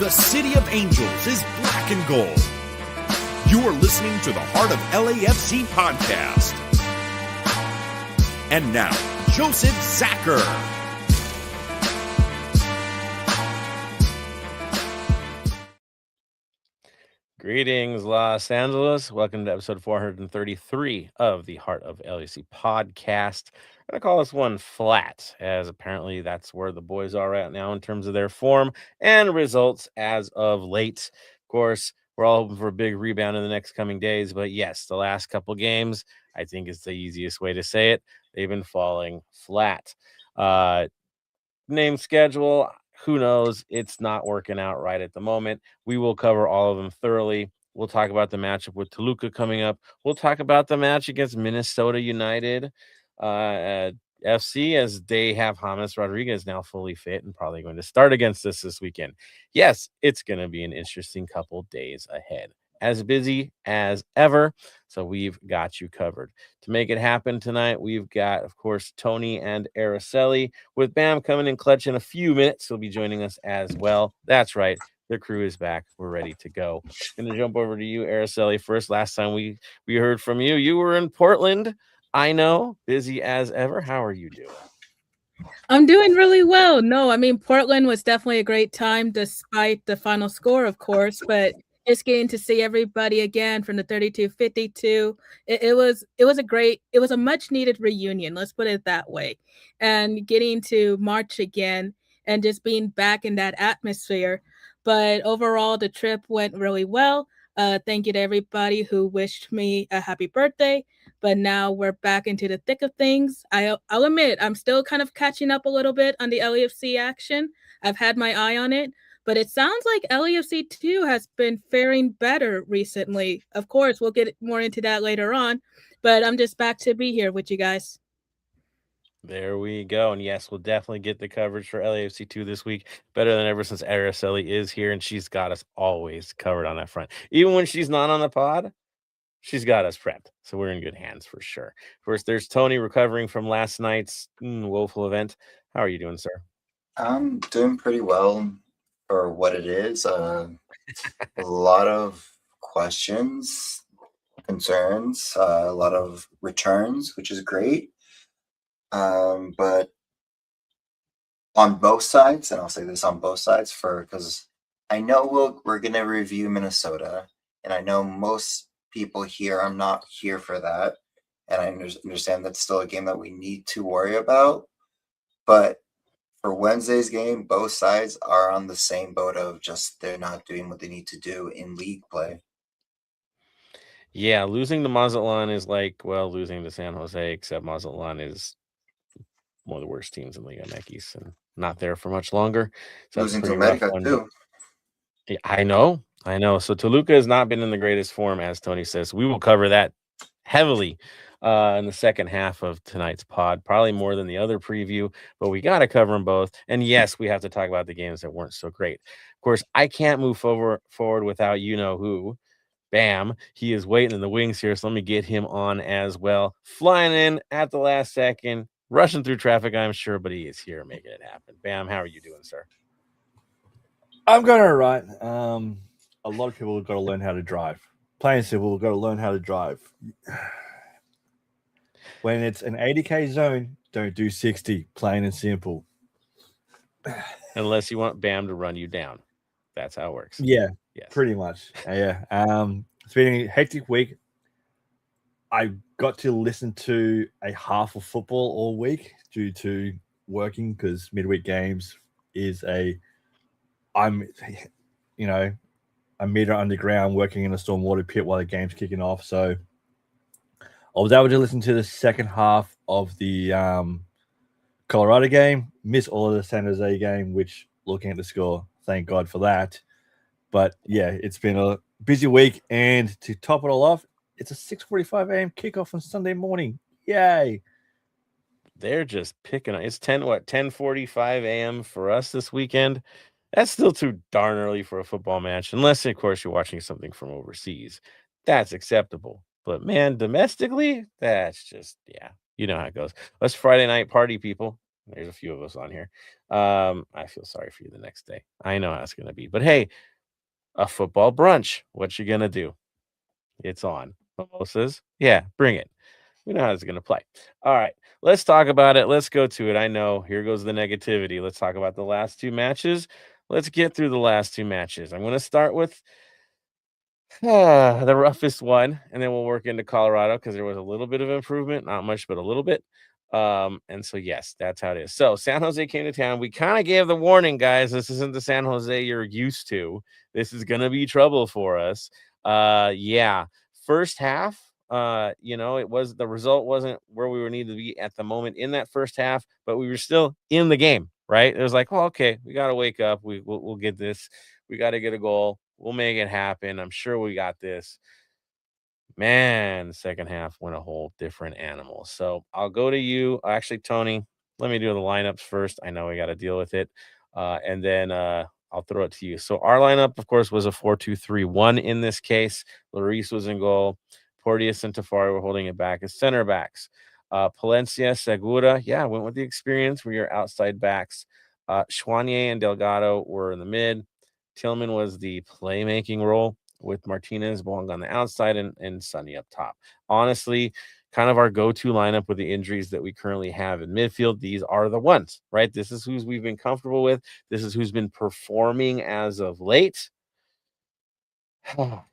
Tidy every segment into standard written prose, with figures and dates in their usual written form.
The City of Angels is black and gold. You are listening to the Heart of LAFC podcast. And now, Joseph Zacher. Greetings, Los Angeles. Welcome to episode 433 of the Heart of LAFC podcast. I'm going to call this one flat, as apparently that's where the boys are right now in terms of their form and results as of late. Of course, we're all hoping for a big rebound in the next coming days, but yes, the last couple games, I think is the easiest way to say it. They've been falling flat. Name schedule, who knows? It's not working out right at the moment. We will cover all of them thoroughly. We'll talk about the matchup with Toluca coming up. We'll talk about the match against Minnesota United FC, as they have James Rodriguez now fully fit and probably going to start against us this weekend. Yes, it's going to be an interesting couple days ahead. As busy as ever, so we've got you covered. To make it happen tonight, we've got, of course, Tony and Araceli, with Bam coming in clutch in a few minutes. He'll be joining us as well. That's right. The crew is back. We're ready to go. Going to jump over to you, Araceli, first. Last time we heard from you, you were in Portland. I know, busy as ever. How are you doing? I'm doing really well. No, I mean, Portland was definitely a great time despite the final score, of course, but just getting to see everybody again from the 32-52. It was a much needed reunion. Let's put it that way. And getting to march again and just being back in that atmosphere. But overall, the trip went really well. Thank you to everybody who wished me a happy birthday. But now we're back into the thick of things. I'll admit, I'm still kind of catching up a little bit on the LAFC action. I've had my eye on it. But it sounds like LAFC 2 has been faring better recently. Of course, we'll get more into that later on. But I'm just back to be here with you guys. There we go. And yes, we'll definitely get the coverage for LAFC 2 this week. Better than ever since Araceli is here, and she's got us always covered on that front. Even when she's not on the pod, she's got us prepped. So we're in good hands for sure. First, there's Tony recovering from last night's woeful event. How are you doing, sir? I'm doing pretty well for what it is. A lot of questions, concerns, a lot of returns, which is great. But on both sides, and I'll say this on both sides, because I know we're going to review Minnesota, and I know most people here are not here for that, and I understand that's still a game that we need to worry about. But for Wednesday's game, both sides are on the same boat of just they're not doing what they need to do in league play. Yeah, losing to Mazatlan is like, well, losing to San Jose, except Mazatlan is one of the worst teams in Liga MX and not there for much longer. So losing to America, too. Yeah, I know. So Toluca has not been in the greatest form, as Tony says. We will cover that heavily in the second half of tonight's pod, probably more than the other preview, but we got to cover them both. And yes, we have to talk about the games that weren't so great. Of course, I can't move forward without you-know-who. Bam, he is waiting in the wings here, so let me get him on as well. Flying in at the last second, rushing through traffic, I'm sure, but he is here making it happen. Bam, how are you doing, sir? I'm going all right. A lot of people have got to learn how to drive. Plain and simple, we've got to learn how to drive. When it's an 80K zone, don't do 60. Plain and simple. Unless you want Bam to run you down. That's how it works. Yeah, yes. Pretty much. Yeah. It's been a hectic week. I got to listen to a half of football all week due to working, because midweek games is I'm a meter underground working in a stormwater pit while the game's kicking off. So I was able to listen to the second half of the Colorado game, miss all of the San Jose game, which, looking at the score, thank God for that. But yeah, it's been a busy week. And to top it all off, it's a 6:45 a.m. kickoff on Sunday morning. Yay. They're just picking. It's 10:45 a.m. for us this weekend. That's still too darn early for a football match, unless, of course, you're watching something from overseas. That's acceptable. But, man, domestically, that's just, yeah, you know how it goes. Let's Friday night party, people. There's a few of us on here. I feel sorry for you the next day. I know how it's going to be. But hey, a football brunch. What you going to do? It's on. Mimosas? Yeah, bring it. We know how it's going to play. All right, let's talk about it. Let's go to it. I know. Here goes the negativity. Let's talk about the last two matches. Let's get through the last two matches. I'm going to start with the roughest one, and then we'll work into Colorado because there was a little bit of improvement, not much, but a little bit. And so yes, that's how it is. So San Jose came to town. We kind of gave the warning, guys. This isn't the San Jose you're used to. This is gonna be trouble for us. Yeah. First half, it was the result wasn't where we were needed to be at the moment in that first half, but we were still in the game, right? It was like, well, okay, we gotta wake up. We'll get this. We got to get a goal. We'll make it happen. I'm sure we got this. Man, the second half went a whole different animal. So I'll go to you. Actually, Tony, let me do the lineups first. I know we got to deal with it. And then I'll throw it to you. So our lineup, of course, was a 4-2-3-1 in this case. Lloris was in goal. Porteous and Tafari were holding it back as center backs. Palencia, Segura, went with the experience. Were your outside backs. Chouanier and Delgado were in the mid. Tillman was the playmaking role with Martinez, Bong on the outside, and Sonny up top. Honestly, kind of our go-to lineup with the injuries that we currently have in midfield. These are the ones, right? This is who's we've been comfortable with. This is who's been performing as of late.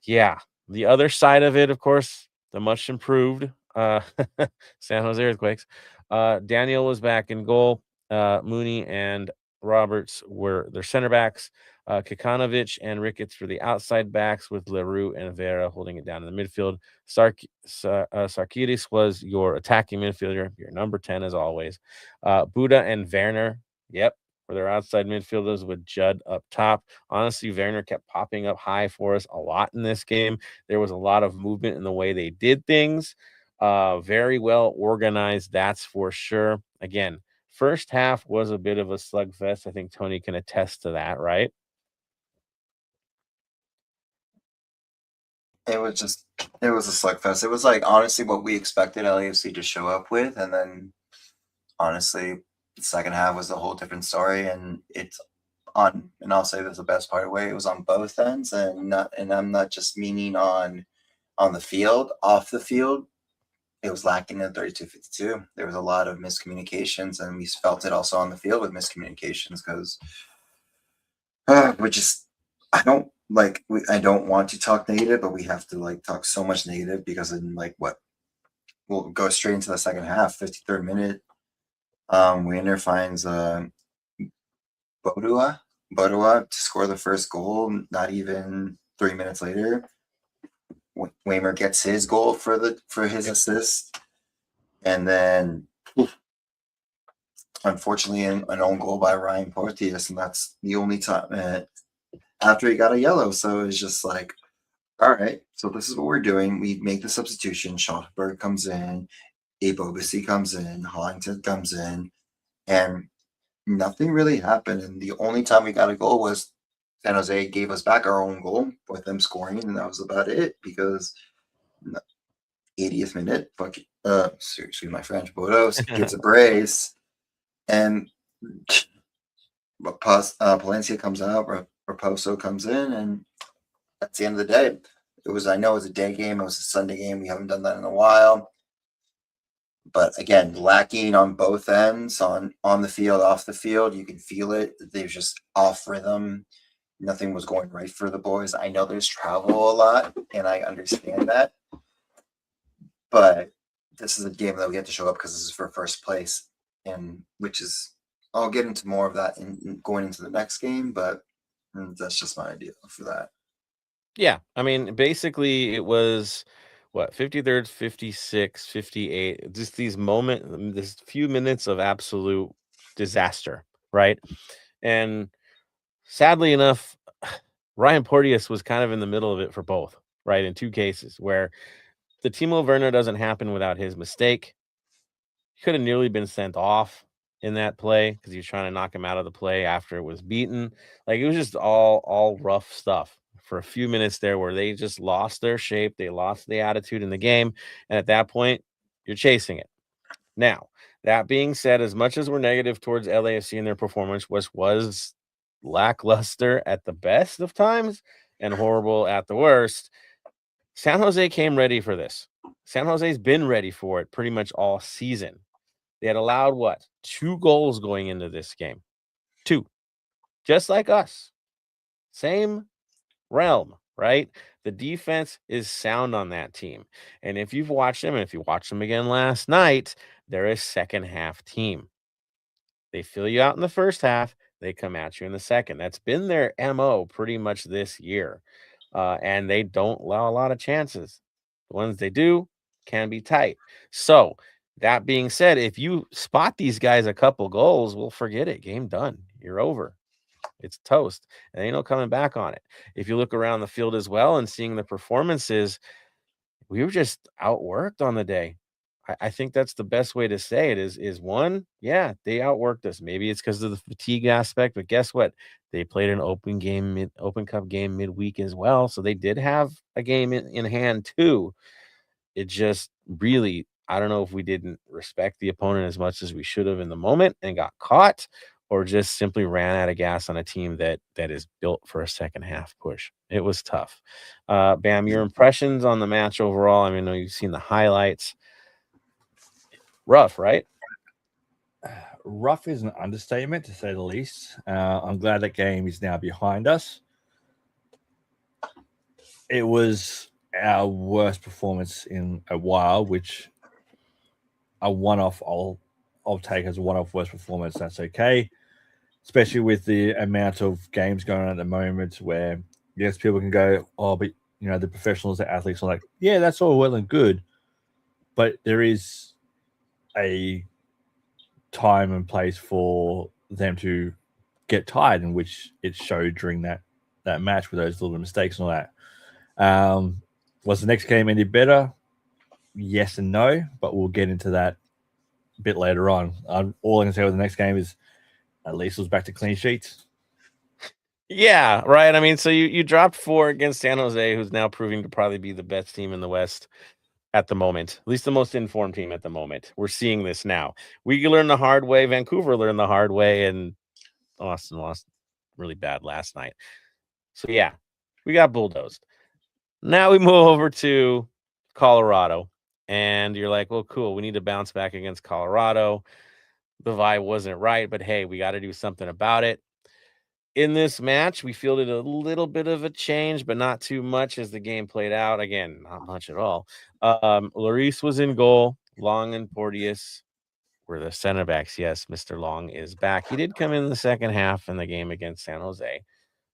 Yeah. The other side of it, of course, the much improved San Jose Earthquakes. Daniel was back in goal. Mooney and Roberts were their center backs. Kikanovic and Ricketts for the outside backs, with Leroux and Vera holding it down in the midfield. Sarkidis was your attacking midfielder, your number 10 as always. Buda and Werner, for their outside midfielders, with Judd up top. Honestly, Werner kept popping up high for us a lot in this game. There was a lot of movement in the way they did things. Very well organized, that's for sure. Again, first half was a bit of a slugfest. I think Tony can attest to that, right? It was a slugfest. It was like honestly what we expected LAFC to show up with, and then honestly, the second half was a whole different story, and and I'll say this the best part of the way, it was on both ends, and I'm not just meaning on the field, off the field. It was lacking in 32-52. There was a lot of miscommunications, and we felt it also on the field with miscommunications because I don't want to talk negative, but we have to talk so much negative because in we'll go straight into the second half, 53rd minute. Weiner finds Bodua to score the first goal. Not even 3 minutes later, Weimer gets his goal for his assist, and then unfortunately an own goal by Ryan Porteous, and that's the only time after he got a yellow. So it's just like, all right, so this is what we're doing. We make the substitution. Schottenberg comes in, Abobisi comes in, Hollington comes in, and nothing really happened. And the only time we got a goal was San Jose gave us back our own goal with them scoring, and that was about it. Because 80th minute, seriously, my French, Bodos gets a brace, and Palencia comes out, Raposo comes in, and that's the end of the day. I know it was a day game. It was a Sunday game. We haven't done that in a while. But again, lacking on both ends, on the field, off the field. You can feel it. They're just off rhythm. Nothing was going right for the boys. I know there's travel a lot, and I understand that. But this is a game that we have to show up because this is for first place, and I'll get into more of that in going into the next game, but that's just my idea for that. Yeah, I mean, basically it was 53rd, 56, 58, just this few minutes of absolute disaster, right? And sadly enough, Ryan Porteous was kind of in the middle of it for both, right? In two cases where the Timo Werner doesn't happen without his mistake. He could have nearly been sent off in that play because he was trying to knock him out of the play after it was beaten. It was just all rough stuff for a few minutes there where they just lost their shape. They lost the attitude in the game. And at that point, you're chasing it. Now, That being said, as much as we're negative towards LAFC and their performance, which was lackluster at the best of times and horrible at the worst, San Jose came ready for this. San Jose's been ready for it pretty much all season. They had allowed, 2 goals going into this game. 2. Just like us. Same realm, right? The defense is sound on that team. And if you've watched them, and if you watched them again last night, they're a second half team. They fill you out in the first half, they come at you in the second. That's been their MO pretty much this year. And they don't allow a lot of chances. The ones they do can be tight. So, that being said, if you spot these guys a couple goals, well, forget it. Game done. You're over. It's toast. And ain't no coming back on it. If you look around the field as well and seeing the performances, we were just outworked on the day. I think that's the best way to say it is one, yeah, they outworked us. Maybe it's because of the fatigue aspect, but guess what? They played an open cup game midweek as well. So they did have a game in hand too. It just really, I don't know if we didn't respect the opponent as much as we should have in the moment and got caught, or just simply ran out of gas on a team that is built for a second half push. It was tough. Bam, your impressions on the match overall? I mean, I know you've seen the highlights. Rough, right? Rough is an understatement, to say the least. I'm glad that game is now behind us. It was our worst performance in a while, which a one-off I'll take as a one-off worst performance. That's okay, especially with the amount of games going on at the moment where, yes, people can go, oh, but, the professionals, the athletes are like, yeah, that's all well and good, but there is a time and place for them to get tired, in which it showed during that match with those little mistakes and all that. Was the next game any better? Yes and no, but we'll get into that a bit later on. All I can say with the next game is at least it was back to clean sheets. Yeah, right. I mean, so you dropped 4 against San Jose, who's now proving to probably be the best team in the West at the moment, at least the most informed team at the moment. We're seeing this now. We learned the hard way. Vancouver learned the hard way, and Austin lost really bad last night. So, yeah, we got bulldozed. Now we move over to Colorado, and you're like, well, cool. We need to bounce back against Colorado. The vibe wasn't right, but hey, we got to do something about it. In this match, we fielded a little bit of a change, but not too much as the game played out. Again, not much at all. Lloris was in goal. Long and Porteous were the center backs. Yes, Mr. Long is back. He did come in the second half in the game against San Jose,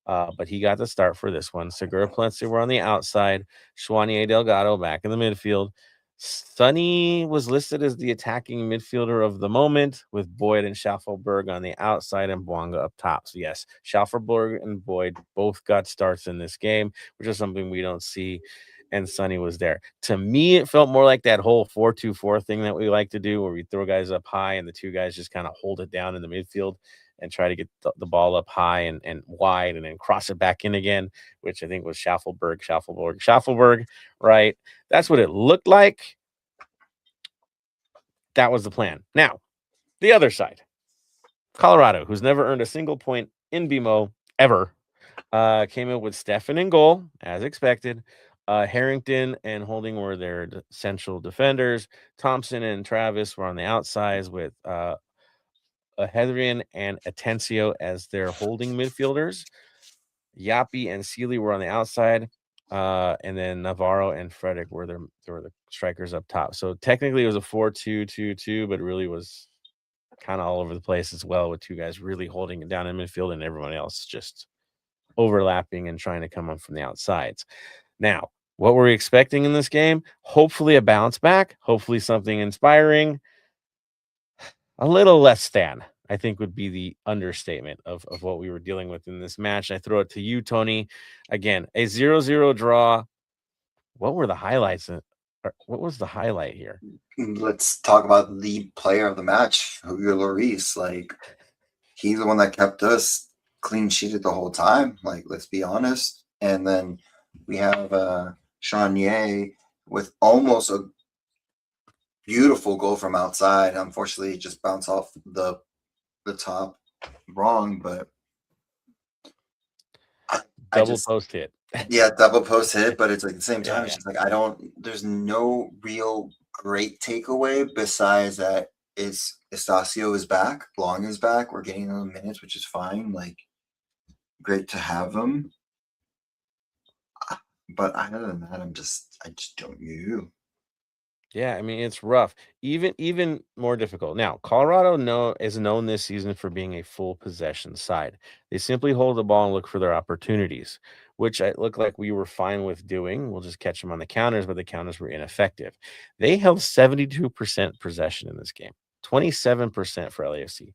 but he got the start for this one. Segura Palencia were on the outside. Joanie Delgado back in the midfield. Sonny was listed as the attacking midfielder of the moment, with Boyd and Schaffelberg on the outside and Bwanga up top. So yes, Schaffelberg and Boyd both got starts in this game, which is something we don't see, and Sonny was there. To me, it felt more like that whole 4-2-4 thing that we like to do, where we throw guys up high and the two guys just kind of hold it down in the midfield and try to get the ball up high and wide and then cross it back in again, which I think was Schaffelberg, right? That's what it looked like. That was the plan. Now, the other side, Colorado, who's never earned a single point in BMO ever, came in with Stefan in goal, as expected. Harrington and Holding were their central defenders. Thompson and Travis were on the outsides with Hedrian and Atencio as their holding midfielders. Yapi and Seeley were on the outside. And then Navarro and Frederick were the strikers up top. So technically it was a 4-2-2-2, but it really was kind of all over the place as well, with 2 guys really holding it down in midfield and everyone else just overlapping and trying to come up from the outsides. Now, what were we expecting in this game? Hopefully a bounce back, hopefully something inspiring. A little less than, I think, would be the understatement of what we were dealing with in this match. I throw it to you, Tony. Again, a 0-0 draw. What were the highlights? What was the highlight here? Let's talk about the player of the match, Hugo Lloris. Like, he's the one that kept us clean sheeted the whole time. Like, let's be honest. And then we have Charnier with almost a beautiful goal from outside. Unfortunately, it just bounced off the top wrong, but Double post hit. Yeah, double post hit, but it's like at the same time, Yeah. it's just like there's no real great takeaway besides that Estacio is back, Long is back, we're getting the minutes, which is fine. Like, great to have him. But other than that, I just don't know. Yeah, I mean it's rough. Even more difficult. Now, Colorado is known this season for being a full possession side. They simply hold the ball and look for their opportunities, which I look like we were fine with doing. We'll just catch them on the counters, but the counters were ineffective. They held 72% possession in this game, 27% for LAFC.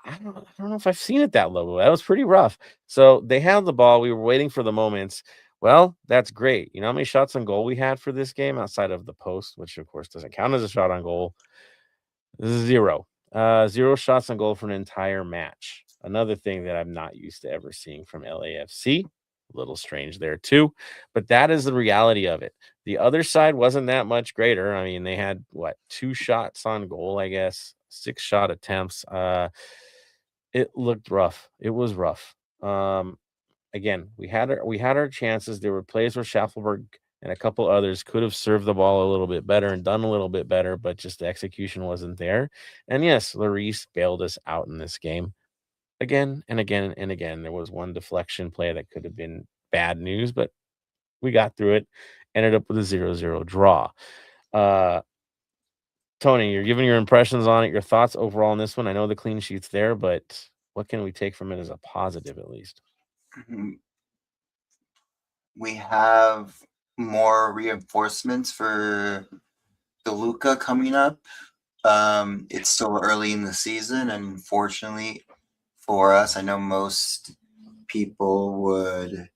I don't know if I've seen it that low. That was pretty rough. So they had the ball. We were waiting for the moments. Well, that's great. You know how many shots on goal we had for this game outside of the post, which of course doesn't count as a shot on goal? 0. 0 shots on goal for an entire match. Another thing that I'm not used to ever seeing from LAFC. A little strange there too, but that is the reality of it. The other side wasn't that much greater. I mean, they had 2 shots on goal, I guess, 6 shot attempts. It looked rough. It was rough. Again, we had our chances. There were plays where Schaffelberg and a couple others could have served the ball a little bit better and done a little bit better, but just the execution wasn't there. And yes, Lloris bailed us out in this game again and again and again. There was one deflection play that could have been bad news, but we got through it. Ended up with a 0-0 draw. Tony, you're giving your impressions on it, your thoughts overall on this one. I know the clean sheet's there, but what can we take from it as a positive at least? We have more reinforcements for Toluca coming up. It's still early in the season, and unfortunately for us, I know most people would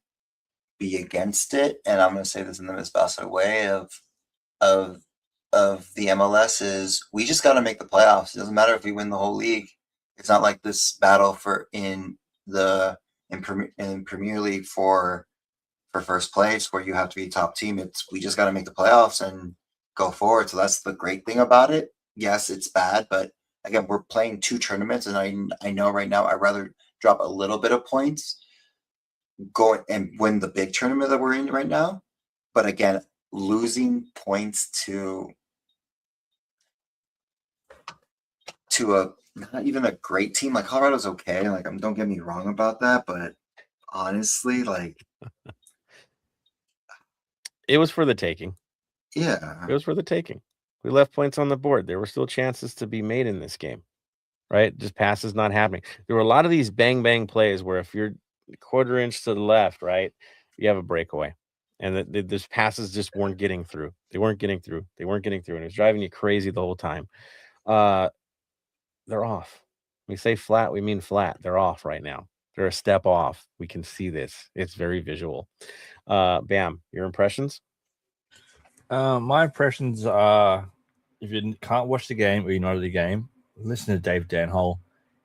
be against it, and I'm going to say this in the most possible way of the MLS is we just got to make the playoffs. It doesn't matter if we win the whole league. It's not like this battle in Premier League for first place where you have to be top team. We just got to make the playoffs and go forward. So that's the great thing about it. Yes, it's bad, but again, we're playing 2 tournaments, and I know right now I'd rather drop a little bit of points, go and win the big tournament that we're in right now. But again, losing points to not even a great team like Colorado's okay. Like, don't get me wrong about that, but honestly, like, it was for the taking. Yeah, it was for the taking. We left points on the board. There were still chances to be made in this game, right? Just passes not happening. There were a lot of these bang plays where if you're a quarter inch to the left, right, you have a breakaway, and these passes just weren't getting through. They weren't getting through, and it was driving you crazy the whole time. They're off. We say flat, we mean flat. They're off right now. They're a step off. We can see this. It's very visual. Bam, your impressions? My impressions are, if you can't watch the game or you're not at the game, listen to Dave Danhole.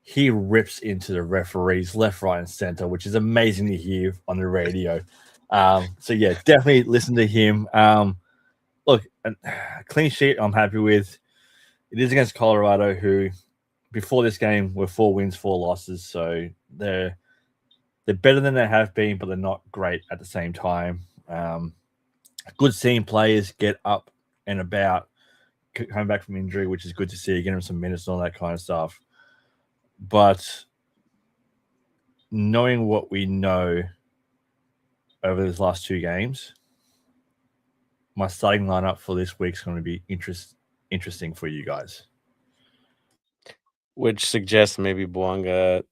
He rips into the referees left, right, and center, which is amazing to hear on the radio. So yeah, definitely listen to him. Look, a clean sheet I'm happy with. It is against Colorado, who before this game were 4 wins, 4 losses. So they're better than they have been, but they're not great at the same time. Good seeing players get up and about, coming back from injury, which is good to see, getting them some minutes and all that kind of stuff. But knowing what we know over these last 2 games, my starting lineup for this week is going to be interesting for you guys. Which suggests maybe Bouanga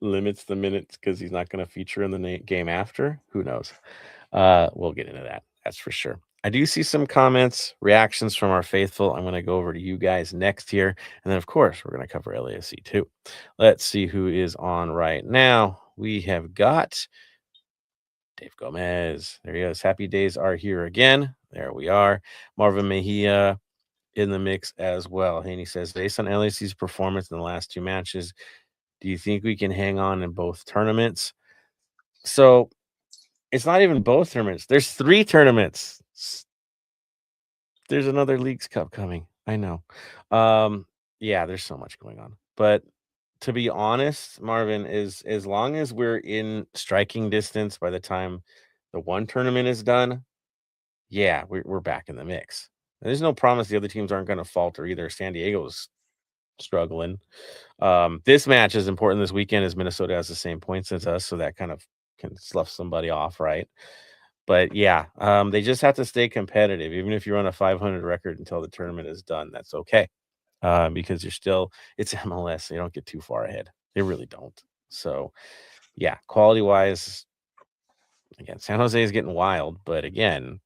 limits the minutes because he's not going to feature in the game after. Who knows? We'll get into that. That's for sure. I do see some comments, reactions from our faithful. I'm going to go over to you guys next here. And then, of course, we're going to cover LAFC too. Let's see who is on right now. We have got Dave Gomez. There he is. Happy days are here again. There we are. Marvin Mejia in the mix as well. Haney says, based on LAFC's performance in the last 2 matches, do you think we can hang on in both tournaments? So it's not even both tournaments. There's 3 tournaments. There's another Leagues Cup coming. I know. Yeah, there's so much going on. But to be honest, Marvin, is as long as we're in striking distance by the time the one tournament is done, yeah, we're back in the mix. And there's no promise the other teams aren't going to falter either. San Diego's struggling. This match is important this weekend as Minnesota has the same points as us, so that kind of can slough somebody off, right? But yeah, they just have to stay competitive. Even if you're on a 500 record until the tournament is done, that's okay. Because it's MLS. They don't get too far ahead. They really don't. So yeah, quality wise, again, San Jose is getting wild, but again,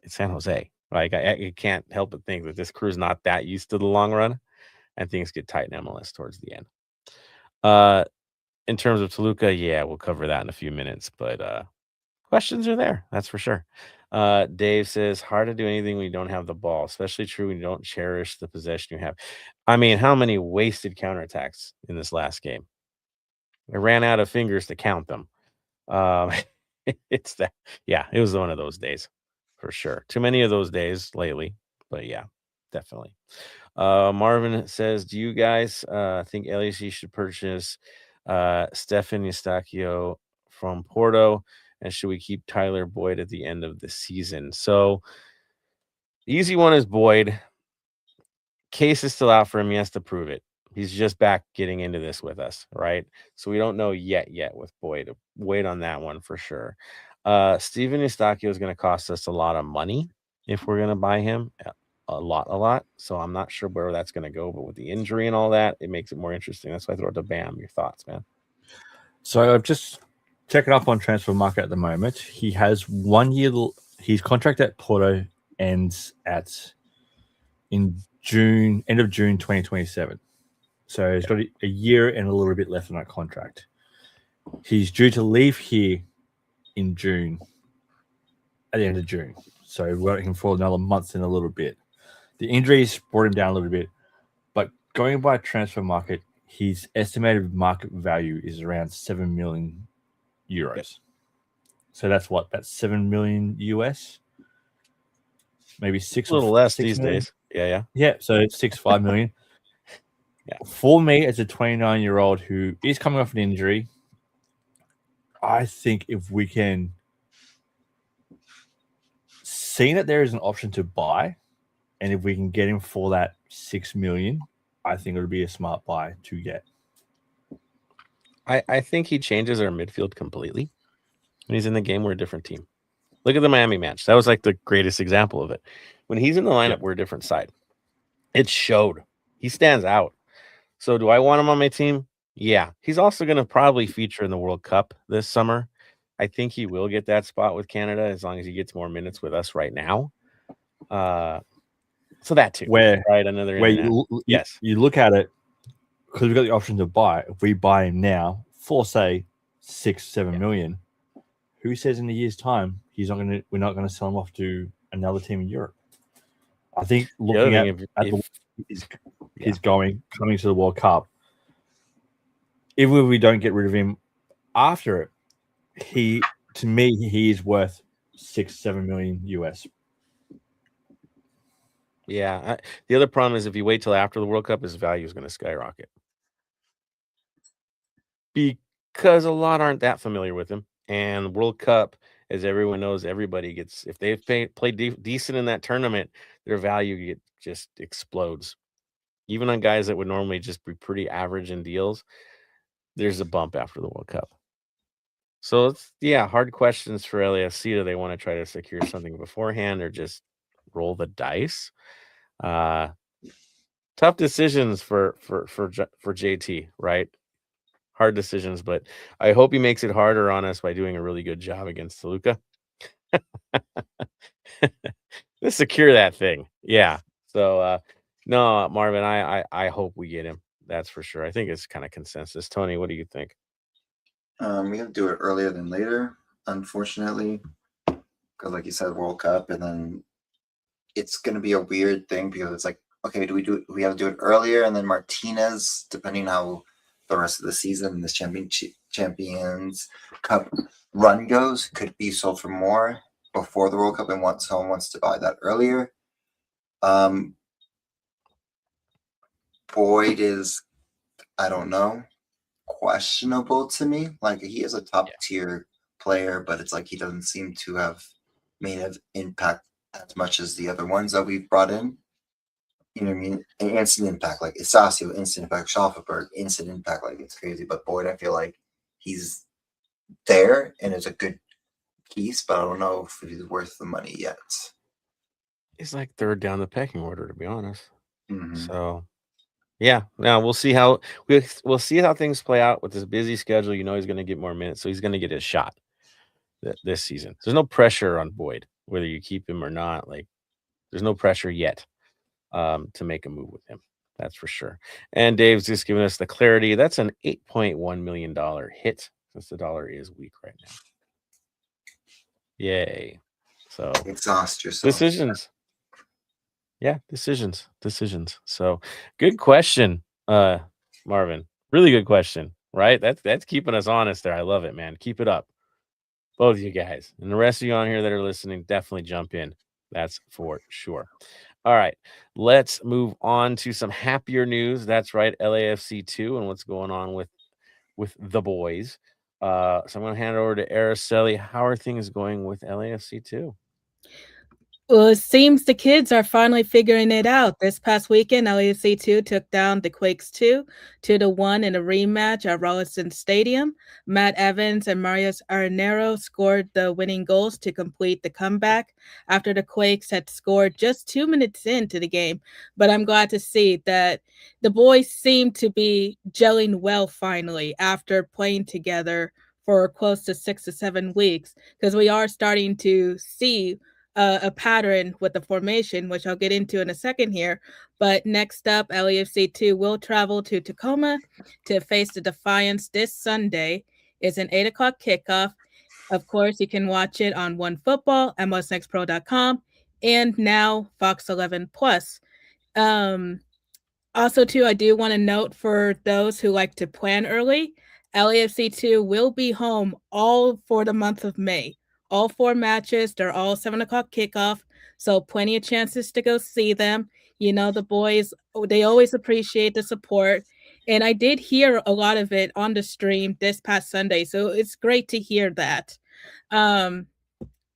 it's San Jose. Like I can't help but think that this crew's not that used to the long run, and things get tight in MLS towards the end. In terms of Toluca, yeah, we'll cover that in a few minutes, but questions are there, that's for sure. Dave says, hard to do anything when you don't have the ball, especially true when you don't cherish the possession you have. I mean, how many wasted counterattacks in this last game? I ran out of fingers to count them. It's that, yeah, it was one of those days for sure. Too many of those days lately, but yeah, definitely. Marvin says, do you guys think LAC should purchase Stefan Eustachio from Porto? And should we keep Tyler Boyd at the end of the season? So the easy one is Boyd. Case is still out for him. He has to prove it. He's just back getting into this with us, right? So we don't know yet with Boyd. Wait on that one for sure. Steven Eustachio is going to cost us a lot of money if we're going to buy him. A lot. So I'm not sure where that's going to go, but with the injury and all that, it makes it more interesting. That's why I throw it to Bam. Your thoughts, man? So I've just checking up on transfer market at the moment. He has 1 year. His contract at Porto ends in June, end of June 2027. So he's got a year and a little bit left on that contract. He's due to leave here in June, at the end of June. So we've got him for another month and a little bit. The injuries brought him down a little bit, but going by transfer market, his estimated market value is around 7 million euros. Yep. So that's what? That's 7 million US? Maybe six. A little less these days. Yeah. Yeah, so 5 million. Yeah. For me, as a 29-year-old who is coming off an injury, I think if we can see that there is an option to buy, and if we can get him for that 6 million, I think it would be a smart buy to get. I think he changes our midfield completely. When he's in the game, we're a different team. Look at the Miami match. That was like the greatest example of it. When he's in the lineup, we're a different side. It showed. He stands out. So do I want him on my team? Yeah. He's also going to probably feature in the World Cup this summer. I think he will get that spot with Canada as long as he gets more minutes with us right now. So that too. Right? Yes. You look at it, because we've got the option to buy. If we buy him now for, say, 6-7 million, who says in a year's time we're not going to sell him off to another team in Europe? I think looking at he's coming to the World Cup, even if we don't get rid of him after it, to me he is worth 6-7 million US. Yeah. The other problem is if you wait till after the World Cup, his value is going to skyrocket. Because a lot aren't that familiar with him. And the World Cup, as everyone knows, everybody gets, if they've played decent in that tournament, their value just explodes. Even on guys that would normally just be pretty average in deals, there's a bump after the World Cup. So it's, hard questions for LAFC. Do they want to try to secure something beforehand or just roll the dice? Tough decisions for JT, right? Hard decisions, but I hope he makes it harder on us by doing a really good job against Toluca. Let's secure that thing. Yeah. So no, Marvin, I hope we get him. That's for sure. I think it's kind of consensus. Tony, what do you think? We have to do it earlier than later, unfortunately, because like you said, World Cup, and then it's going to be a weird thing because it's like, okay, we have to do it earlier, and then Martinez, depending how the rest of the season, this Champions Cup run goes, could be sold for more before the World Cup, and someone wants to buy that earlier. Boyd is, I don't know, questionable to me. Like, he is a top tier player, but it's like he doesn't seem to have made an impact as much as the other ones that we've brought in. You know what I mean? An instant impact, like Isacio, instant impact, Schafferberg, instant impact, like it's crazy. But Boyd, I feel like he's there and is a good piece, but I don't know if he's worth the money yet. He's like third down the pecking order, to be honest. Mhm. So, yeah, now we'll see how we'll see how things play out with this busy schedule. You know, he's going to get more minutes, so he's going to get his shot this season. There's no pressure on Boyd whether you keep him or not. Like, there's no pressure yet to make a move with him. That's for sure. And Dave's just giving us the clarity. That's an $8.1 million hit since the dollar is weak right now. Yay. So Exhaust yourself. decisions. Yeah, decisions. So good question, Marvin. Really good question, right? That's keeping us honest there. I love it, man. Keep it up. Both of you guys. And the rest of you on here that are listening, definitely jump in. That's for sure. All right, let's move on to some happier news. That's right, LAFC 2 and what's going on with the boys. So I'm going to hand it over to Araceli. How are things going with LAFC 2? Well, it seems the kids are finally figuring it out. This past weekend, LAFC 2 took down the Quakes 2-1 in a rematch at Rollison Stadium. Matt Evans and Marius Arenero scored the winning goals to complete the comeback after the Quakes had scored just 2 minutes into the game. But I'm glad to see that the boys seem to be gelling well finally after playing together for close to 6 to 7 weeks, because we are starting to see a pattern with the formation, which I'll get into in a second here. But next up, LAFC 2 will travel to Tacoma to face the Defiance this Sunday. It's an 8 o'clock kickoff. Of course, you can watch it on OneFootball, MLSNextPro.com, and now Fox 11 Plus. Also, too, I do want to note for those who like to plan early, LAFC 2 will be home all for the month of May. All 4 matches, they're all 7 o'clock kickoff, so plenty of chances to go see them. You know, the boys, they always appreciate the support. And I did hear a lot of it on the stream this past Sunday, so it's great to hear that. But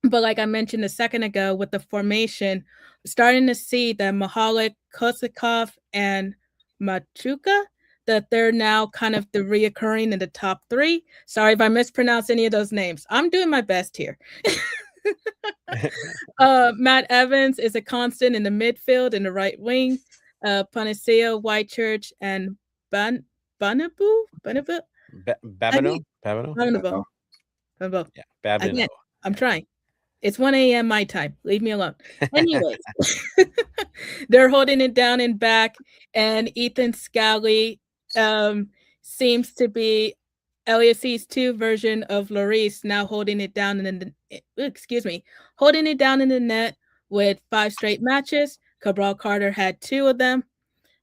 like I mentioned a second ago with the formation, starting to see that Mahalik, Kosikov, and Machuka, that they're now kind of the reoccurring in the top 3. Sorry if I mispronounce any of those names. I'm doing my best here. Matt Evans is a constant in the midfield in the right wing. Panacea, Whitechurch, and Babino? Yeah, Babino. Again, I'm trying. It's 1 a.m. my time. Leave me alone. Anyways, they're holding it down in back, and Ethan Scally seems to be LAFC's 2 version of Lloris, now holding it down in the net with 5 straight matches. Cabral Carter had 2 of them.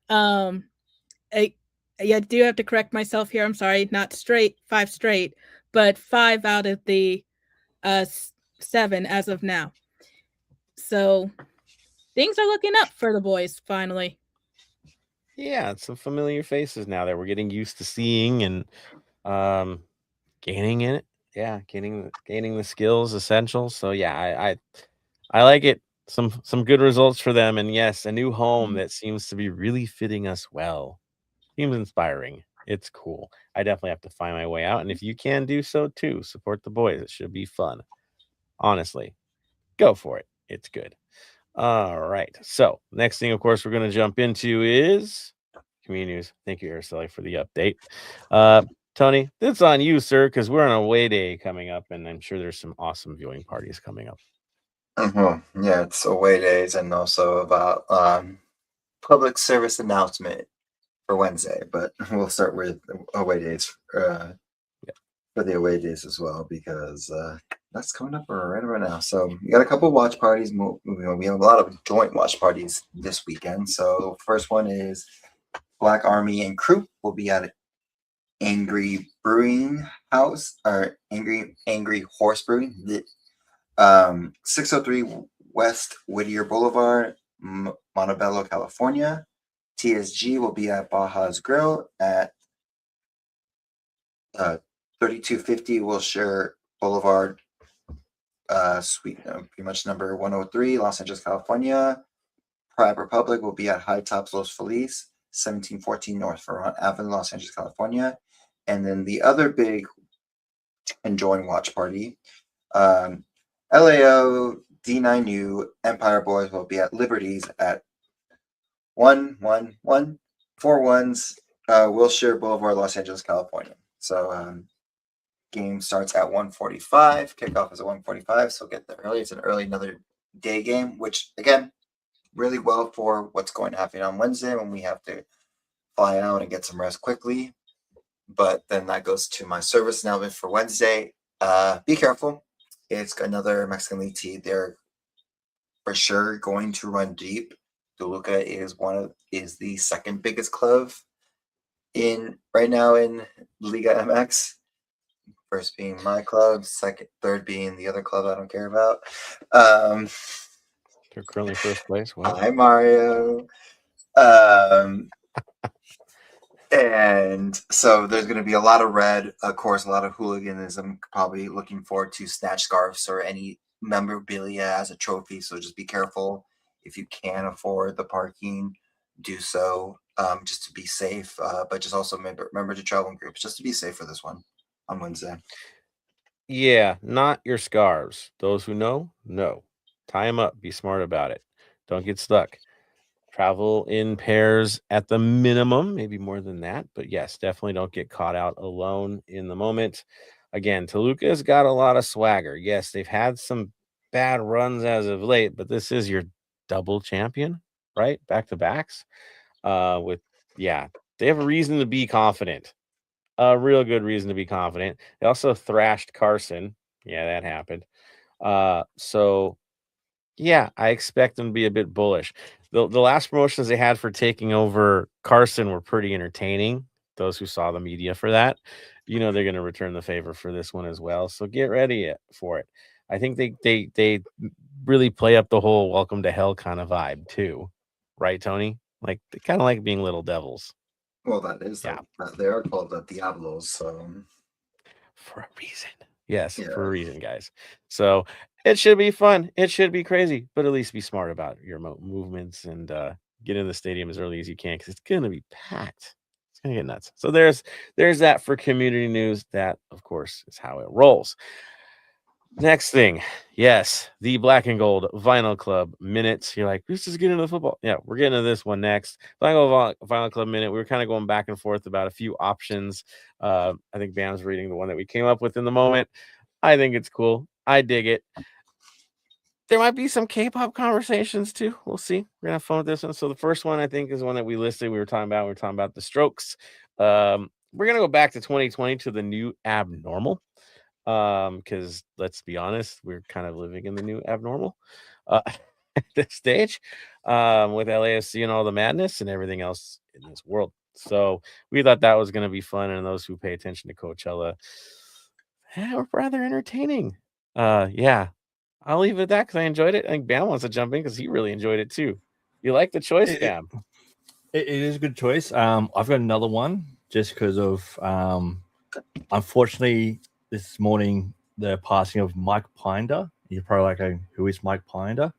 I do have to correct myself here. I'm sorry, not 5 straight, but 5 out of the 7 as of now. So things are looking up for the boys finally. Yeah, it's some familiar faces now that we're getting used to seeing and gaining in it. Yeah, gaining the skills essential. So yeah, I like it. Some good results for them, and yes, a new home that seems to be really fitting us well. Seems inspiring. It's cool. I definitely have to find my way out, and if you can do so too, support the boys. It should be fun. Honestly, go for it. It's good. All right. So next thing, of course, we're going to jump into is community news. Thank you, Araceli, for the update. Tony, that's on you, sir, because we're on a away day coming up, and I'm sure there's some awesome viewing parties coming up. Yeah, it's away days and also about public service announcement for Wednesday, but we'll start with away days for the away days as well, because that's coming up right now. So we got a couple watch parties. We have a lot of joint watch parties this weekend. So first one is Black Army and Crew will be at Angry Brewing House, or Angry Horse Brewing, 603 West Whittier Boulevard, Montebello, California. TSG will be at Baja's Grill at 3250 Wilshire Boulevard, suite pretty much number 103, Los Angeles, California. Pride Republic will be at High Tops Los Feliz, 1714 North Vermont Avenue, Los Angeles, California. And then the other big enjoying watch party, LAO D9U Empire Boys will be at Liberties at 1141 Wilshire Boulevard, Los Angeles, California. So game starts at 1:45. Kickoff is at 1:45, so get there early. It's another day game, which again, really well for what's going to happen on Wednesday when we have to fly out and get some rest quickly. But then that goes to my service announcement for Wednesday. Be careful. It's another Mexican League team. They're for sure going to run deep. Toluca is the second biggest club right now in Liga MX. First being my club, third being the other club I don't care about. They're currently first place. What? Hi, Mario. And so there's going to be a lot of red, of course, a lot of hooliganism, probably looking forward to snatch scarves or any memorabilia as a trophy. So just be careful. If you can afford the parking, do so just to be safe. But just also remember to travel in groups just to be safe for this one on Wednesday. Yeah, not your scarves. Those who know. Tie them up. Be smart about it. Don't get stuck. Travel in pairs at the minimum, maybe more than that. But yes, definitely don't get caught out alone in the moment. Again, Toluca's got a lot of swagger. Yes, they've had some bad runs as of late, but this is your double champion, right? Back to backs. They have a reason to be confident. A real good reason to be confident. They also thrashed Carson. Yeah, that happened. So yeah, I expect them to be a bit bullish. The last promotions they had for taking over Carson were pretty entertaining. Those who saw the media for that, they're going to return the favor for this one as well. So get ready for it. I think they really play up the whole welcome to hell kind of vibe too, right, Tony? Like they kind of like being little devils. Well, that is they are called the Diablos, so for a reason. Yes, Yeah. for a reason, guys. So it should be fun. It should be crazy, but at least be smart about your movements and get in the stadium as early as you can because it's going to be packed. It's going to get nuts. So there's that for community news. That, of course, is how it rolls. Next thing, yes, the Black and Gold Vinyl Club minutes. You're like, let's just get into the football. Yeah, we're getting into this one next. Black and Gold Vinyl Club minute. We were kind of going back and forth about a few options. I think Bam's reading the one that we came up with in the moment. I think it's cool. I dig it. There might be some K-pop conversations too. We'll see. We're gonna have fun with this one. So the first one I think is one that we listed. We were talking about the Strokes. We're gonna go back to 2020 to the new abnormal. Because let's be honest, we're kind of living in the new abnormal at this stage with LAFC and all the madness and everything else in this world. So we thought that was going to be fun, and those who pay attention to Coachella were rather entertaining. Yeah, I'll leave it at that because I enjoyed it. I think Bam wants to jump in because he really enjoyed it too. You like the choice, Bam? It is a good choice. I've got another one just because of unfortunately this morning the passing of Mike Pinder. You're probably like, who is Mike Pinder?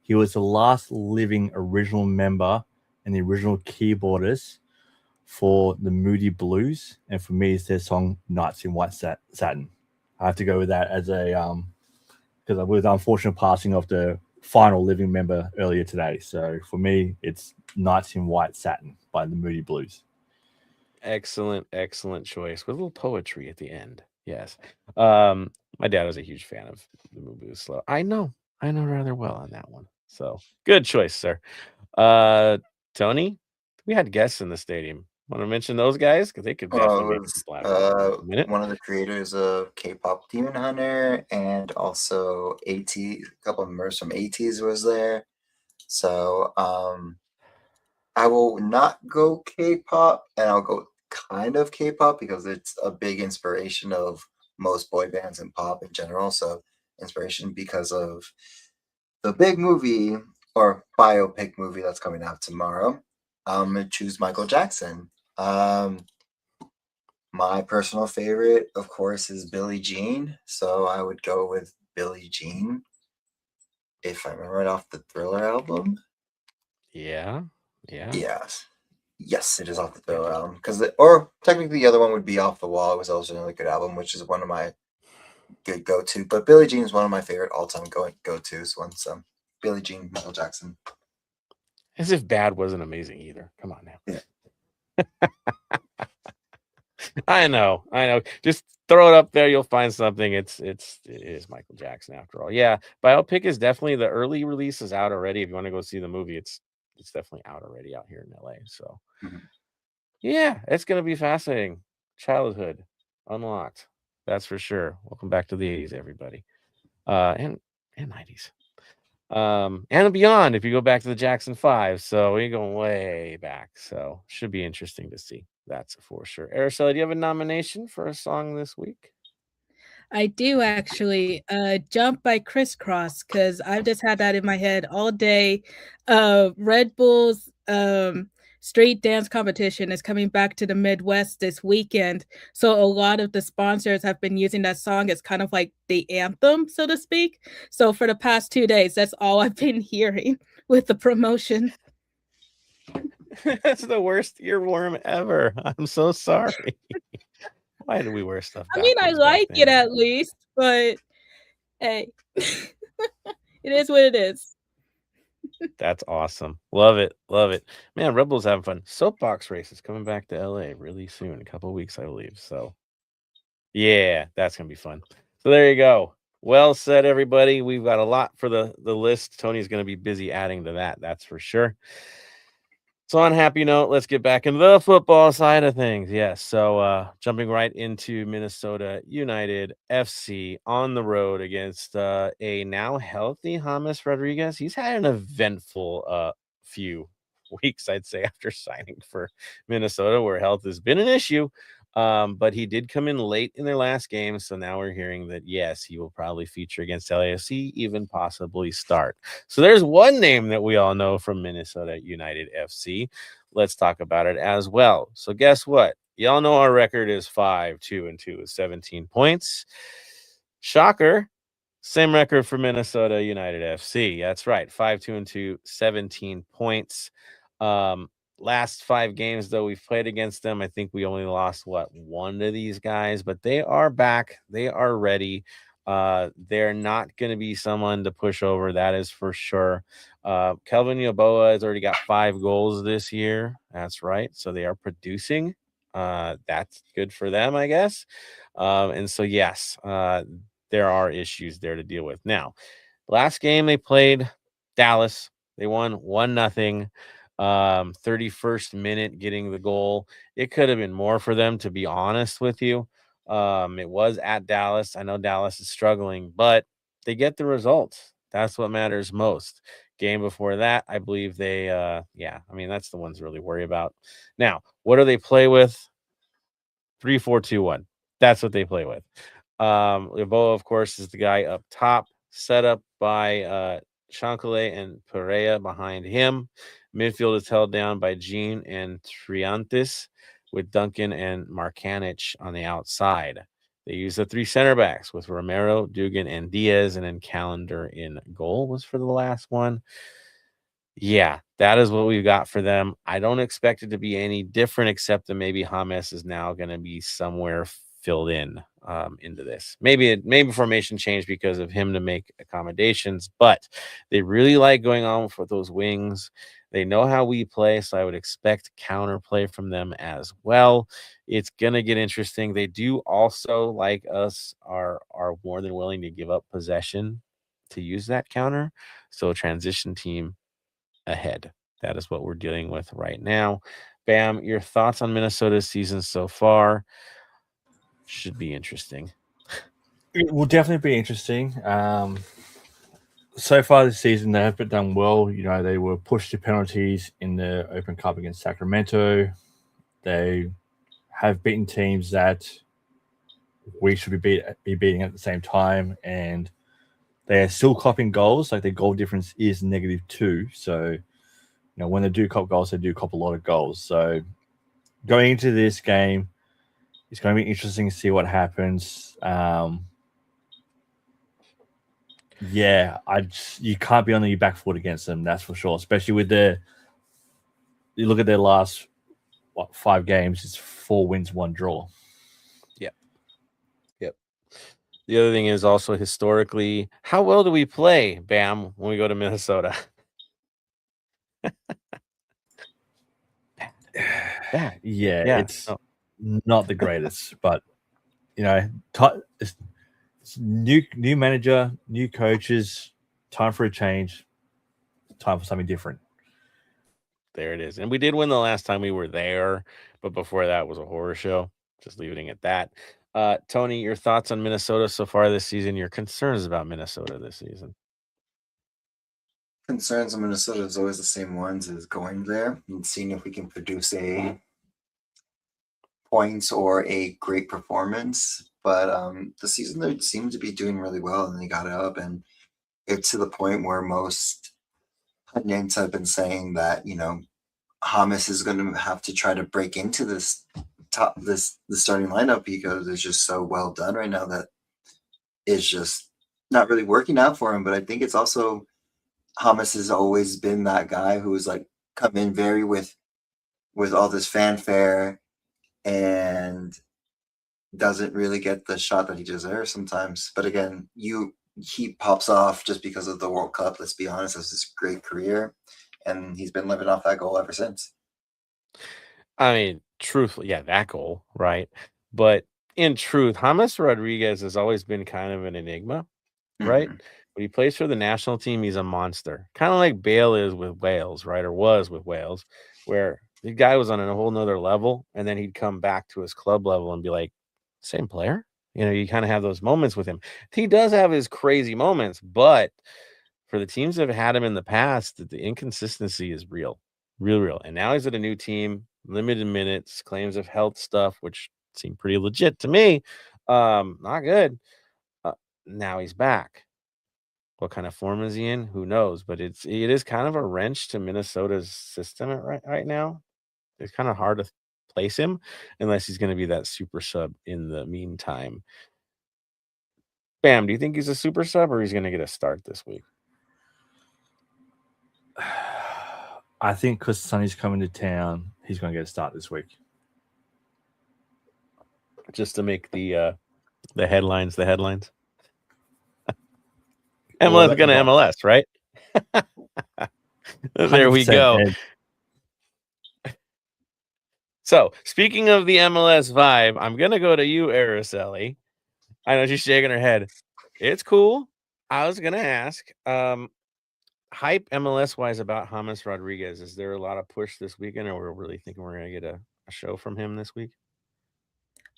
He was the last living original member and the original keyboardist for the Moody Blues, and for me, it's their song "Nights in White Satin." I have to go with that as a because with the unfortunate passing of the final living member earlier today. So for me, it's "Nights in White Satin" by the Moody Blues. Excellent choice with a little poetry at the end. Yes. My dad was a huge fan of the movie Slow. I know rather well on that one. So good choice, sir. Tony, we had guests in the stadium. Want to mention those guys? Because they could definitely make some platform. One of the creators of K-pop Demon Hunter and also AT, a couple of members from ATs was there. So I will not go K-pop, and I'll go kind of K-pop because it's a big inspiration of most boy bands and pop in general. So inspiration because of the big movie or biopic movie that's coming out tomorrow, I'm gonna choose Michael Jackson. My personal favorite, of course, is Billie Jean, so I would go with Billie Jean. If I remember right off the Thriller album. Yeah. Yes. Yes, it is off the Thriller album. Or technically the other one would be Off the Wall. It was also a really good album, which is one of my good go-to. But Billie Jean is one of my favorite all-time go-tos once. Billie Jean, Michael Jackson. As if Bad wasn't amazing either. Come on now. Yeah. I know. Just throw it up there. You'll find something. It is Michael Jackson after all. Yeah. Biopic is definitely, the early release is out already. If you want to go see the movie, it's definitely out already out here in LA. So yeah, it's going to be fascinating. Childhood unlocked. That's for sure. Welcome back to the 80s, everybody. And 90s. And beyond if you go back to the Jackson 5. So we're going way back. So should be interesting to see. That's for sure. Araceli, do you have a nomination for a song this week? I do actually. Jump by Crisscross, because I've just had that in my head all day. Red Bull's street dance competition is coming back to the Midwest this weekend. So a lot of the sponsors have been using that song as kind of like the anthem, so to speak. So for the past 2 days, that's all I've been hearing with the promotion. That's the worst earworm ever. I'm so sorry. Why do we wear stuff I mean, I backwards back like then? it at least, but hey, it is what it is. That's awesome. Love it. Man, Rebels having fun. Soapbox race is coming back to LA really soon, a couple of weeks, I believe. So yeah, that's gonna be fun. So there you go. Well said, everybody. We've got a lot for the list. Tony's gonna be busy adding to that, that's for sure. So on a happy note, let's get back into the football side of things. Yes. So jumping right into Minnesota United FC on the road against a now healthy James Rodriguez. He's had an eventful few weeks, I'd say, after signing for Minnesota, where health has been an issue. But he did come in late in their last game. So now we're hearing that, yes, he will probably feature against LAFC, even possibly start. So there's one name that we all know from Minnesota United FC. Let's talk about it as well. So guess what? Y'all know our record is 5-2-2 with 17 points. Shocker. Same record for Minnesota United FC. That's right. 5-2-2, 17 points. Last 5 games, though, we've played against them. I think we only lost, one of these guys, but they are back. They are ready. They're not going to be someone to push over. That is for sure. Kelvin Yeboah has already got 5 goals this year. That's right. So they are producing. That's good for them, I guess. And so, yes, there are issues there to deal with. Now, last game they played Dallas. They won 1-0. 31st minute getting the goal. It could have been more for them, to be honest with you. It was at Dallas. I know Dallas is struggling, but they get the results. That's what matters most. Game before that, I believe they that's the ones to really worry about. Now, what do they play with? 3-4-2-1. That's what they play with. Yeboah, of course, is the guy up top, set up by Shankale and Pereira behind him. Midfield is held down by Jean and Triantis, with Duncan and Markanich on the outside. They use the 3 center backs with Romero, Dugan, and Diaz, and then Calendar in goal was for the last one. Yeah, that is what we've got for them. I don't expect it to be any different, except that maybe James is now going to be somewhere filled in into this. Maybe formation change because of him to make accommodations, but they really like going on for those wings. They know how we play, so I would expect counterplay from them as well. It's going to get interesting. They do also, like us, are more than willing to give up possession to use that counter. So transition team ahead. That is what we're dealing with right now. Bam, your thoughts on Minnesota's season so far? Should be interesting. It will definitely be interesting. So far this season, they have done well. They were pushed to penalties in the Open Cup against Sacramento. They have beaten teams that we should be beating at the same time, and They are still copping goals. Like their goal difference is -2. So, when they do cop goals, they do cop a lot of goals. So going into this game, it's going to be interesting to see what happens. You can't be on your back foot against them, that's for sure. Especially with you look at their last 5 games, it's 4 wins, 1 draw. Yep. The other thing is also historically, how well do we play, Bam, when we go to Minnesota? Bad. Yeah, it's not the greatest, but it's new manager, new coaches, time for a change, time for something different. There it is. And we did win the last time we were there, but before that was a horror show. Just leaving it at that. Tony, your thoughts on Minnesota so far this season, your concerns about Minnesota this season? Concerns in Minnesota is always the same ones, is going there and seeing if we can produce a points or a great performance. But the season they seem to be doing really well, and they got up, and it's to the point where most pundits have been saying that Hamas is going to have to try to break into the starting lineup because it's just so well done right now that it's just not really working out for him. But I think it's also Hamas has always been that guy who is like come in very with all this fanfare and doesn't really get the shot that he deserves sometimes. But again, he pops off just because of the World Cup. Let's be honest, it's this great career, and he's been living off that goal ever since. I mean, truthfully, yeah, that goal, right? But in truth, James Rodriguez has always been kind of an enigma, right? When he plays for the national team, he's a monster. Kind of like Bale is with Wales, right? Or was with Wales, where the guy was on a whole nother level, and then he'd come back to his club level and be like, same player? You kind of have those moments with him. He does have his crazy moments, but for the teams that have had him in the past, the inconsistency is real. And now he's at a new team, limited minutes, claims of health stuff, which seem pretty legit to me. Not good. Now he's back. What kind of form is he in? Who knows? But it is kind of a wrench to Minnesota's system right now. It's kind of hard to place him unless he's going to be that super sub in the meantime. Bam, do you think he's a super sub or he's going to get a start this week? I think because Sonny's coming to town, he's going to get a start this week. Just to make the headlines the headlines. MLS is going to MLS, right? There we go. Ed. So, speaking of the MLS vibe, I'm going to go to you, Araceli. I know she's shaking her head. It's cool. I was going to ask, hype MLS-wise about James Rodriguez. Is there a lot of push this weekend, or we're really thinking we're going to get a show from him this week?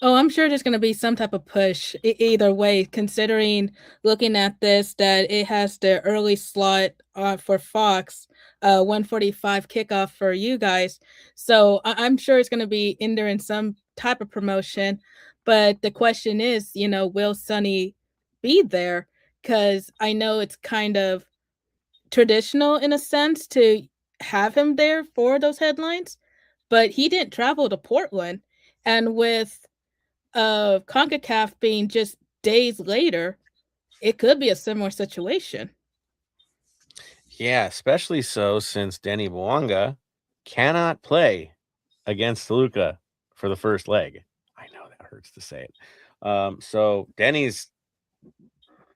Oh, I'm sure there's going to be some type of push either way, considering looking at this, that it has the early slot for Fox, 1:45 kickoff for you guys. So I'm sure it's going to be in there in some type of promotion. But the question is, will Sonny be there? Because I know it's kind of traditional in a sense to have him there for those headlines, but he didn't travel to Portland. And with CONCACAF being just days later, it could be a similar situation. Yeah, especially so since Denny Bouanga cannot play against Toluca for the first leg. I know that hurts to say it. So Denny's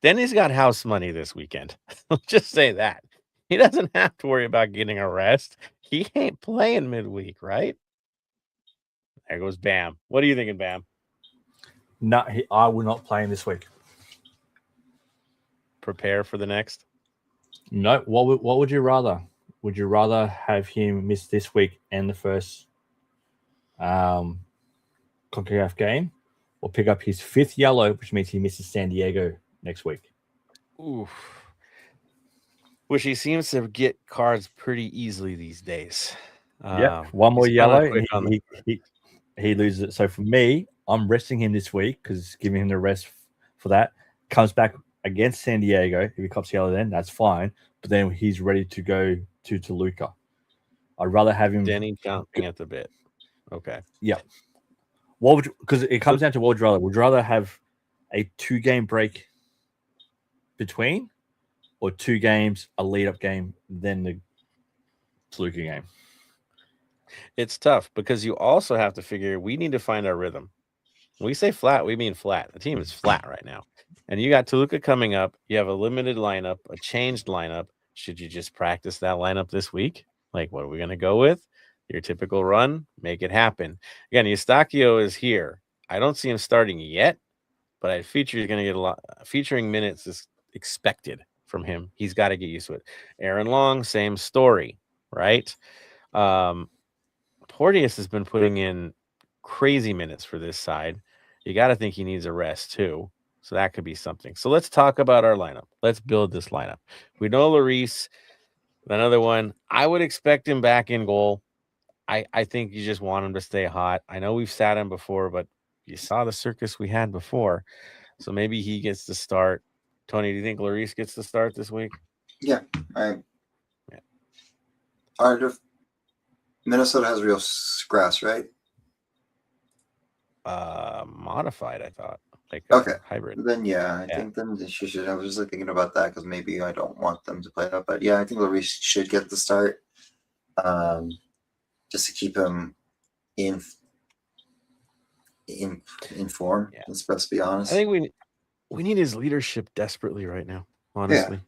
got house money this weekend. Let's just say that. He doesn't have to worry about getting a rest. He ain't playing midweek, right? There goes Bam. What are you thinking, Bam? No, I will not play him this week. Prepare for the next? No. What would you rather? Would you rather have him miss this week and the first CONCACAF game, or pick up his 5th yellow, which means he misses San Diego next week? Oof. Which he seems to get cards pretty easily these days. Yeah, one more yellow, and he loses it. So for me, I'm resting him this week because giving him the rest for that. Comes back against San Diego. If he cops yellow, then that's fine. But then he's ready to go to Toluca. I'd rather have him. Denny chomping at the bit. Okay. Yeah. Because it comes down to what would you rather? Would you rather have a 2-game break between, or 2 games, a lead-up game, then the Toluca game? It's tough because you also have to figure we need to find our rhythm. When we say flat, we mean flat. The team is flat right now. And you got Toluca coming up. You have a limited lineup, a changed lineup. Should you just practice that lineup this week? Like, what are we going to go with? Your typical run? Make it happen. Again, Eustachio is here. I don't see him starting yet, but I feature he's going to get a lot. Featuring minutes is expected from him. He's got to get used to it. Aaron Long, same story, right? Porteous has been putting in crazy minutes for this side. You got to think he needs a rest too. So that could be something. So let's talk about our lineup. Let's build this lineup. We know Lloris, another one. I would expect him back in goal. I think you just want him to stay hot. I know we've sat him before, but you saw the circus we had before. So maybe he gets to start. Tony, do you think Lloris gets to start this week? Yeah. Minnesota has real grass, right? Modified, I thought. Like Okay. Hybrid. Then I think then she should. I was just like thinking about that because maybe I don't want them to play that, but I think Lloris should get the start, just to keep him in form. Yeah. Let's best be honest. I think we need his leadership desperately right now. Honestly,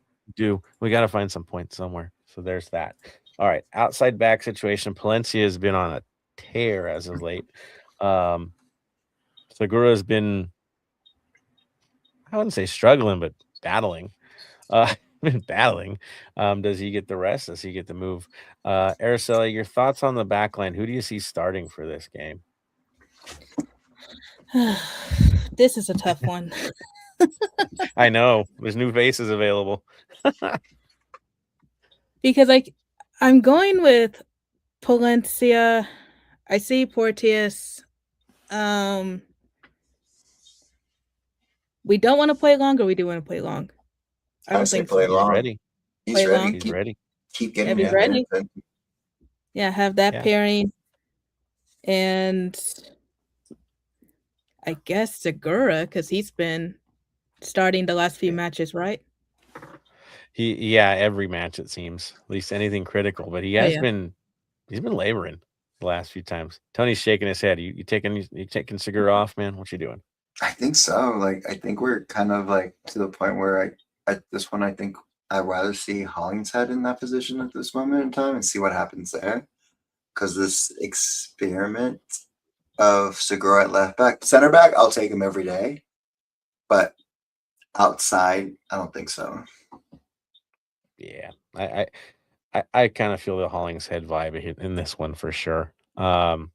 we got to find some points somewhere. So there's that. All right, outside back situation. Palencia has been on a tear as of late. Segura has been, I wouldn't say struggling, but battling. Does he get the rest? Does he get the move? Araceli, your thoughts on the back line? Who do you see starting for this game? This is a tough one. I know. There's new faces available. Because I'm going with Palencia. I see Porteous. We don't want to play long, or we do want to play long? I don't think play so. long. Ready. He's Play ready. long. He's ready. Keep getting be him ready. in. Yeah, have that pairing. And I guess Segura, because he's been starting the last few matches, right? Every match it seems. At least anything critical. But he has been laboring the last few times. Tony's shaking his head. You taking Segura off, man? What you doing? I think so. Like, I think we're kind of like to the point where at this one, I think I'd rather see Hollingshead in that position at this moment in time and see what happens there. Because this experiment of Segura at left back, center back, I'll take him every day. But outside, I don't think so. Yeah, I kind of feel the Hollingshead vibe in this one for sure. The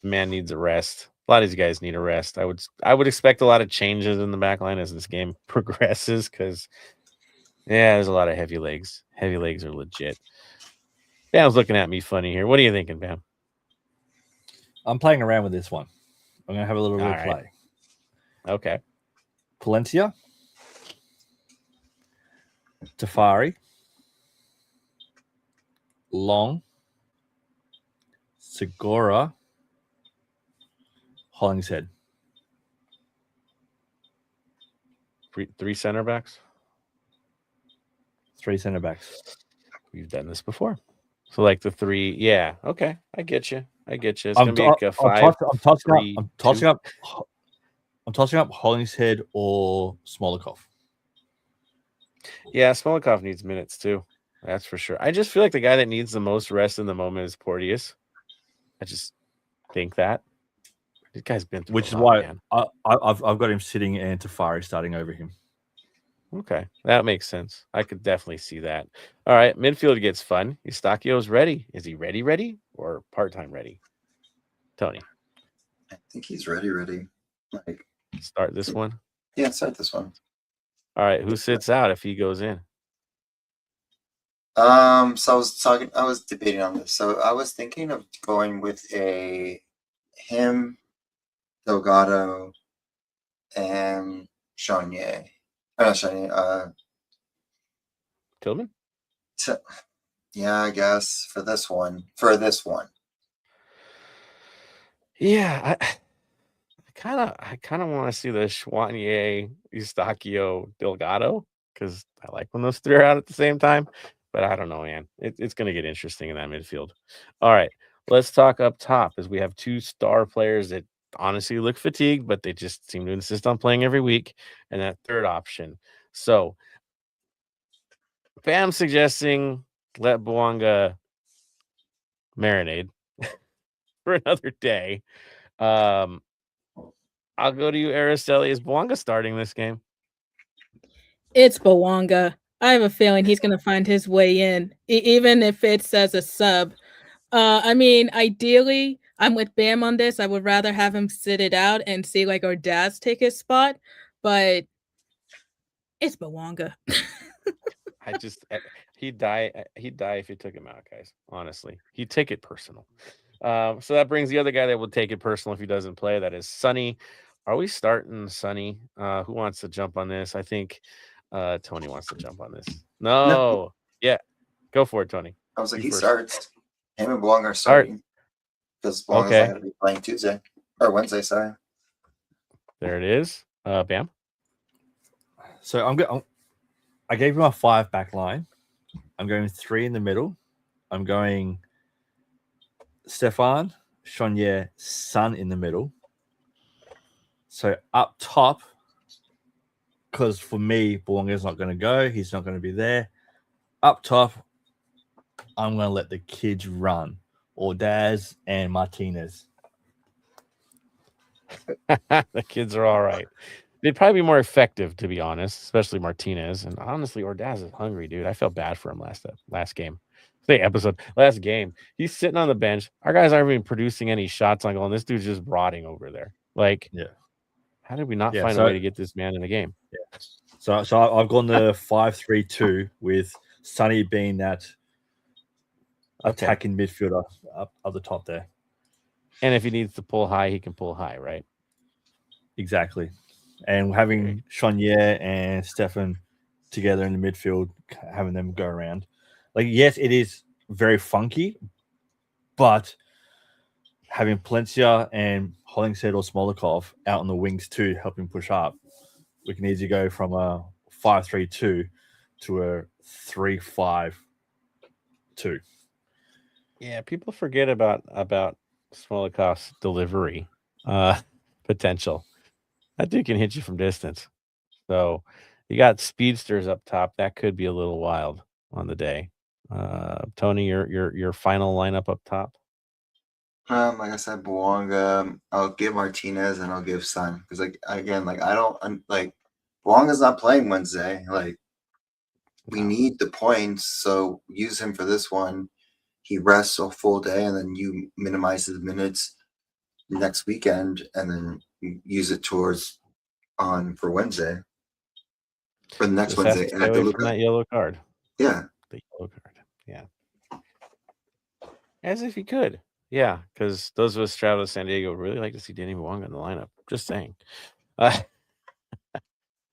man needs a rest. A lot of these guys need a rest. I would expect a lot of changes in the back line as this game progresses because, there's a lot of heavy legs. Heavy legs are legit. Bam's looking at me funny here. What are you thinking, Bam? I'm playing around with this one. I'm going to have a little bit of play. Okay. Palencia, Tafari, Long, Segura, Hollingshead. Three center backs? 3 center backs. We've done this before. So like the 3, okay. I get you. It's gonna be like a 5. I'm tossing up Hollingshead or Smolikov. Yeah, Smolikov needs minutes too. That's for sure. I just feel like the guy that needs the most rest in the moment is Porteous. I just think that this guy's been through. Which is lot, why man. I've got him sitting and Tafari starting over him. Okay, that makes sense. I could definitely see that. All right, midfield gets fun. Eustachio's ready. Is he ready, or part-time ready? Tony, I think he's ready. Like, start this one. Yeah, start this one. All right, who sits out if he goes in? So I was debating on this. So I was thinking of going with him, Delgado, and Chonier. Shiny. Tillman? Yeah, I guess for this one. Yeah, I kind of want to see the Schwanier, Eustachio, Delgado because I like when those three are out at the same time. But I don't know, man. It's going to get interesting in that midfield. All right, let's talk up top as we have two star players that honestly look fatigued, but they just seem to insist on playing every week. And that third option. So, Bam suggesting let Bouanga marinade for another day. I'll go to you, Araceli. Is Bouanga starting this game? It's Bouanga. I have a feeling he's going to find his way in, even if it's as a sub. I mean, ideally, I'm with Bam on this. I would rather have him sit it out and see like Ordaz take his spot, but it's Bouanga. He'd die if you took him out, guys. Honestly, he'd take it personal. So that brings the other guy that will take it personal if he doesn't play. That is Sonny. Are we starting Sonny? Who wants to jump on this? I think Tony wants to jump on this. No. Yeah. Go for it, Tony. I was like, You he first. starts. Him and Bouanga are starting. Because Bouanga's Okay. not going to be playing Tuesday. Or Wednesday, sorry. There it is. Bam. So I gave him a 5 back line. I'm going 3 in the middle. I'm going Stefan, Shonier, Son in the middle. So up top, because for me, Bouanga's not going to go. He's not going to be there. Up top, I'm going to let the kids run. Ordaz and Martinez. The kids are all right. They'd probably be more effective, to be honest, especially Martinez. And honestly, Ordaz is hungry, dude. I felt bad for him last game. Last game. He's sitting on the bench. Our guys aren't even producing any shots on goal, and this dude's just rotting over there. Like, yeah. How did we not find a way to get this man in the game? Yeah. So I've gone the 5-3-2 with Sonny being that attacking midfielder up the top there. And if he needs to pull high, he can pull high, right? Exactly. And having Shonier and Stefan together in the midfield, having them go around. Like, yes, it is very funky, but having Palencia and Hollingshead or Smolikov out on the wings too, helping push up, we can easily go from a 5-3-2 to a 3-5-2. Yeah, people forget about Smolikov's delivery potential. That dude can hit you from distance. So you got speedsters up top. That could be a little wild on the day. Tony, your final lineup up top. Like I said, Bouanga. I'll give Martinez and I'll give Son because I don't like Bouanga's not playing Wednesday. Like we need the points, so use him for this one. He rests a full day, and then you minimize his minutes next weekend, and then use it towards on for Wednesday. For the next Wednesday, stay away from that yellow card. Yeah, the yellow card. Yeah, as if he could. Yeah, because those of us travel to San Diego would really like to see Danny Bouanga in the lineup. Just saying.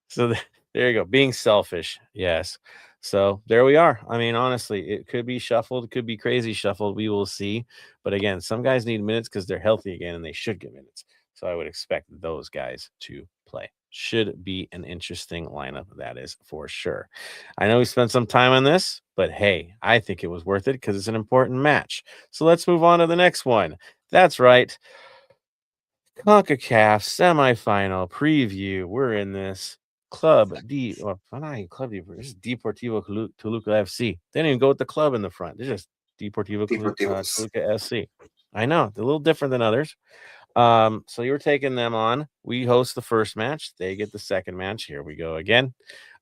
So there you go. Being selfish. Yes. So there we are. I mean, honestly, it could be shuffled. It could be crazy shuffled. We will see. But again, some guys need minutes because they're healthy again and they should get minutes. So I would expect those guys to play. Should be an interesting lineup. That is for sure. I know we spent some time on this, but hey, I think it was worth it because it's an important match. So let's move on to the next one. That's right. CONCACAF semifinal preview. We're in this. Club D, or not even Club D, this is Deportivo Toluca FC. They didn't even go with the club in the front. They're just Deportivo Toluca SC. I know, they're a little different than others. So you were taking them on. We host the first match. They get the second match. Here we go again.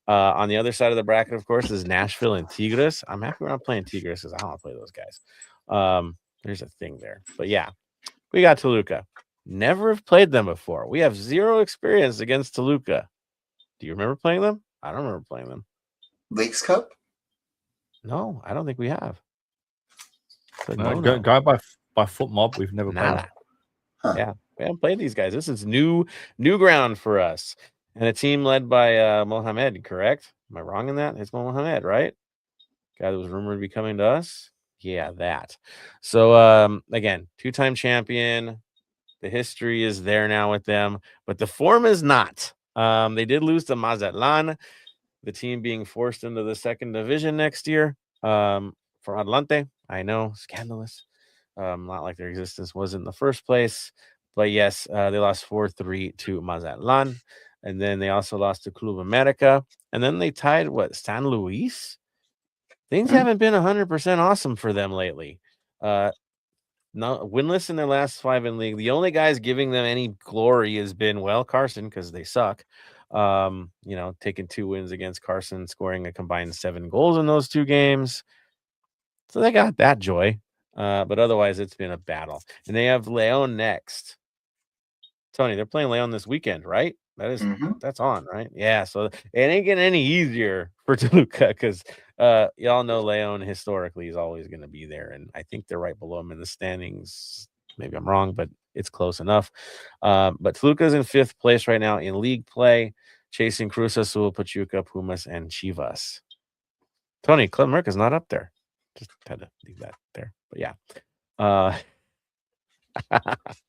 On the other side of the bracket, of course, is Nashville and Tigres. I'm happy we're not playing Tigres because I don't want to play those guys. There's a thing there. But yeah, we got Toluca. Never have played them before. We have zero experience against Toluca. Do you remember playing them? I don't remember playing them. Lakes Cup? No, I don't think we have. Go by foot mob. We've never played them. Huh. Yeah, we haven't played these guys. This is new ground for us. And a team led by Mohamed, correct? Am I wrong in that? It's Mohamed, right? Guy that was rumored to be coming to us. Yeah, that. So again, 2-time champion. The history is there now with them, but the form is not. They did lose to Mazatlan, the team being forced into the second division next year. For Atlante, I know, scandalous. Not like their existence was in the first place. But yes, they lost 4-3 to Mazatlan. And then they also lost to Club America. And then they tied, San Luis? Things haven't been 100% awesome for them lately. No winless in their last 5 in league. The only guys giving them any glory has been, Carson, because they suck. Taking 2 wins against Carson, scoring a combined 7 goals in those 2 games. So they got that joy. But otherwise, it's been a battle. And they have Leon next. Tony, they're playing Leon this weekend, right? That's on, right? Yeah. So it ain't getting any easier for Toluca because y'all know Leon historically is always going to be there. And I think they're right below him in the standings. Maybe I'm wrong, but it's close enough. But Toluca's in 5th place right now in league play, chasing Cruz Azul, Pachuca, Pumas, and Chivas. Tony, Club America's not up there. Just had to leave that there. But yeah.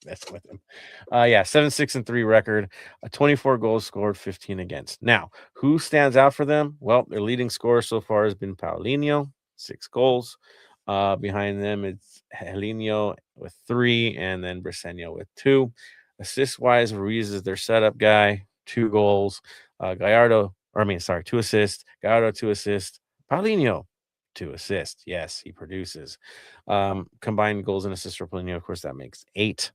Messing with him. 7-6-3 record, 24 goals scored, 15 against. Now, who stands out for them? Well, their leading scorer so far has been Paulinho, 6 goals. Behind them, it's Helinho with 3, and then Briseño with 2. Assist-wise, Ruiz is their setup guy, 2 goals. 2 assists. Gallardo, 2 assists. Paulinho, 2 assists. Yes, he produces. Combined goals and assists for Paulinho, of course, that makes 8.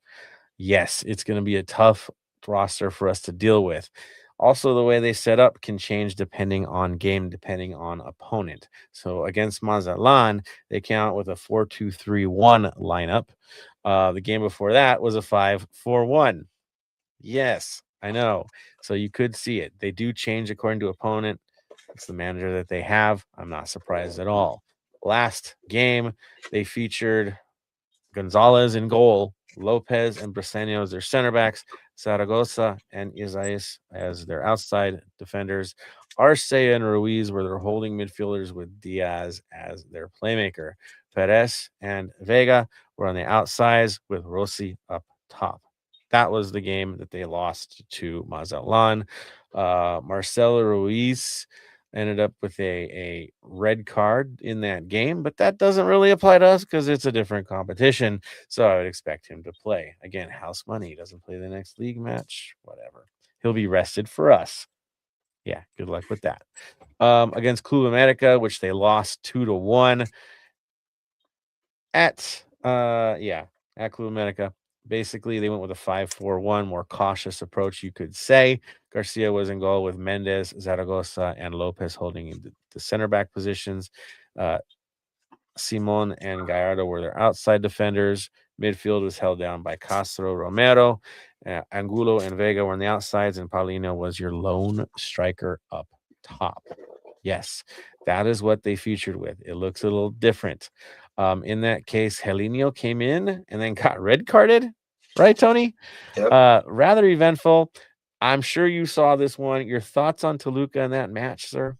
Yes, it's going to be a tough roster for us to deal with. Also, the way they set up can change depending on game, depending on opponent. So against Mazatlan, they came out with a 4-2-3-1 lineup. The game before that was a 5-4-1. Yes, I know. So you could see it. They do change according to opponent. It's the manager that they have. I'm not surprised at all. Last game, they featured Gonzalez in goal, Lopez and Briseño as their center backs, Zaragoza and Isaias as their outside defenders. Arce and Ruiz were their holding midfielders with Diaz as their playmaker. Perez and Vega were on the outsides with Rossi up top. That was the game that they lost to Mazatlan. Marcelo Ruiz ended up with a red card in that game, but that doesn't really apply to us because it's a different competition. So I would expect him to play. Again, house money. He doesn't play the next league match, whatever. He'll be rested for us. Yeah, good luck with that. Against Club America, which they lost 2-1 at Club America. Basically, they went with a 5-4-1, more cautious approach, you could say. Garcia was in goal with Mendez, Zaragoza, and Lopez holding the center back positions. Simon and Gallardo were their outside defenders. Midfield was held down by Castro, Romero. Angulo and Vega were on the outsides, and Paulino was your lone striker up top. Yes, that is what they featured with. It looks a little different. In that case, Helinho came in and then got red carded, right, Tony? Yep. Rather eventful. I'm sure you saw this one. Your thoughts on Toluca in that match, sir?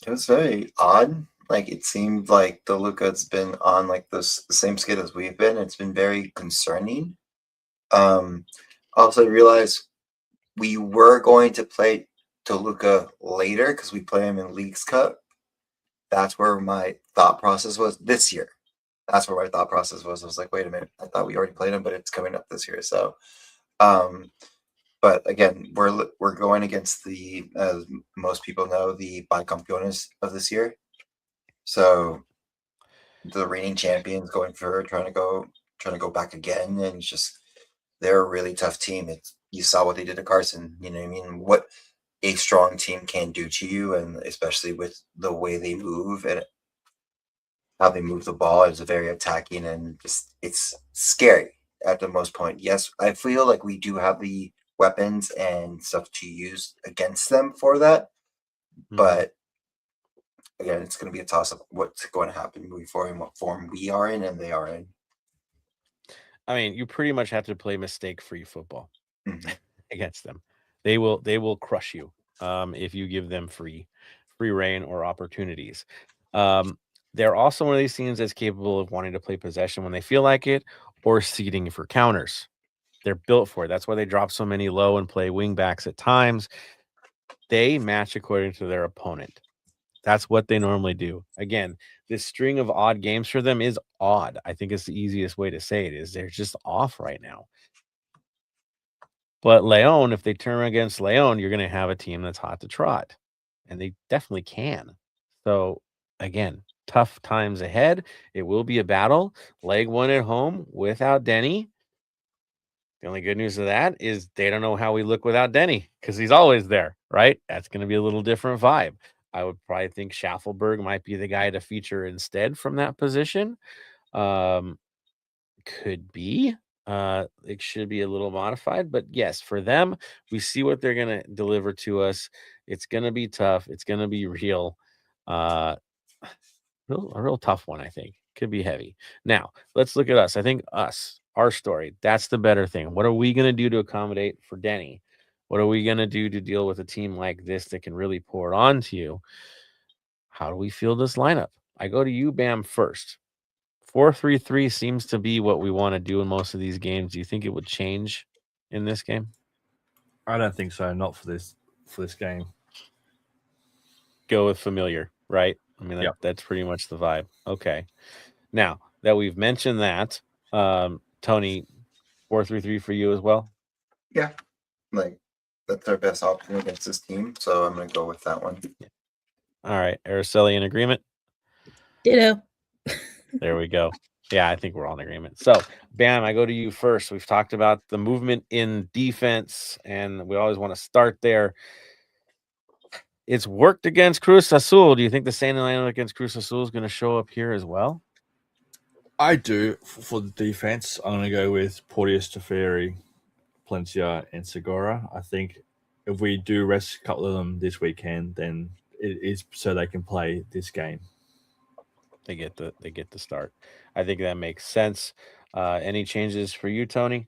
It was very odd. Like, it seemed like Toluca's been on like the same skid as we've been. It's been very concerning. Also, I realized we were going to play Toluca later because we play them in Leagues Cup. That's where my thought process was this year. That's where my thought process was. I was like, wait a minute, I thought we already played them, but it's coming up this year. So, but again, we're going against the, as most people know, the bicampeones of this year. So the reigning champions trying to go back again, and it's just they're a really tough team. You saw what they did to Carson. You know what I mean? What a strong team can do to you, and especially with the way they move and how they move the ball is very attacking, and just it's scary at the most point. Yes, I feel like we do have the weapons and stuff to use against them for that, but again, it's going to be a toss-up what's going to happen moving forward and what form we are in and they are in. I mean, you pretty much have to play mistake-free football Mhm. against them. They will crush you if you give them free reign or opportunities. They're also one of these teams that's capable of wanting to play possession when they feel like it or seeding for counters. They're built for it. That's why they drop so many low and play wing backs at times. They match according to their opponent. That's what they normally do. Again, this string of odd games for them is odd. I think it's the easiest way to say it is they're just off right now. But Leon, if they turn against Leon, you're going to have a team that's hot to trot. And they definitely can. So, again, tough times ahead. It will be a battle. Leg one at home without Denny. The only good news of that is they don't know how we look without Denny because he's always there, right? That's going to be a little different vibe. I would probably think Schaffelberg might be the guy to feature instead from that position. Could be. It should be a little modified, but yes, for them, we see what they're going to deliver to us. It's going to be tough. It's going to be real. A real tough one, I think. Could be heavy. Now, let's look at us. I think our story, that's the better thing. What are we going to do to accommodate for Denny? What are we going to do to deal with a team like this that can really pour it on to you? How do we feel this lineup? I go to you, Bam, first. 4-3-3 seems to be what we want to do in most of these games. Do you think it would change in this game? I don't think so. Not for this game. Go with familiar, right? I mean, that's pretty much the vibe. Okay. Now that we've mentioned that, Tony, 4-3-3 for you as well? Yeah. Like, that's our best option against this team. So I'm going to go with that one. Yeah. All right. Araceli in agreement? Ditto. There we go. Yeah, I think we're all in agreement. So, Bam, I go to you first. We've talked about the movement in defense, and we always want to start there. It's worked against Cruz Azul. Do you think the same lineup against Cruz Azul is going to show up here as well? I do. For the defense, I'm going to go with Porteous, Teferi, Palencia, and Segura. I think if we do rest a couple of them this weekend, then it is so they can play this game. They get the start. I think that makes sense. Any changes for you, Tony?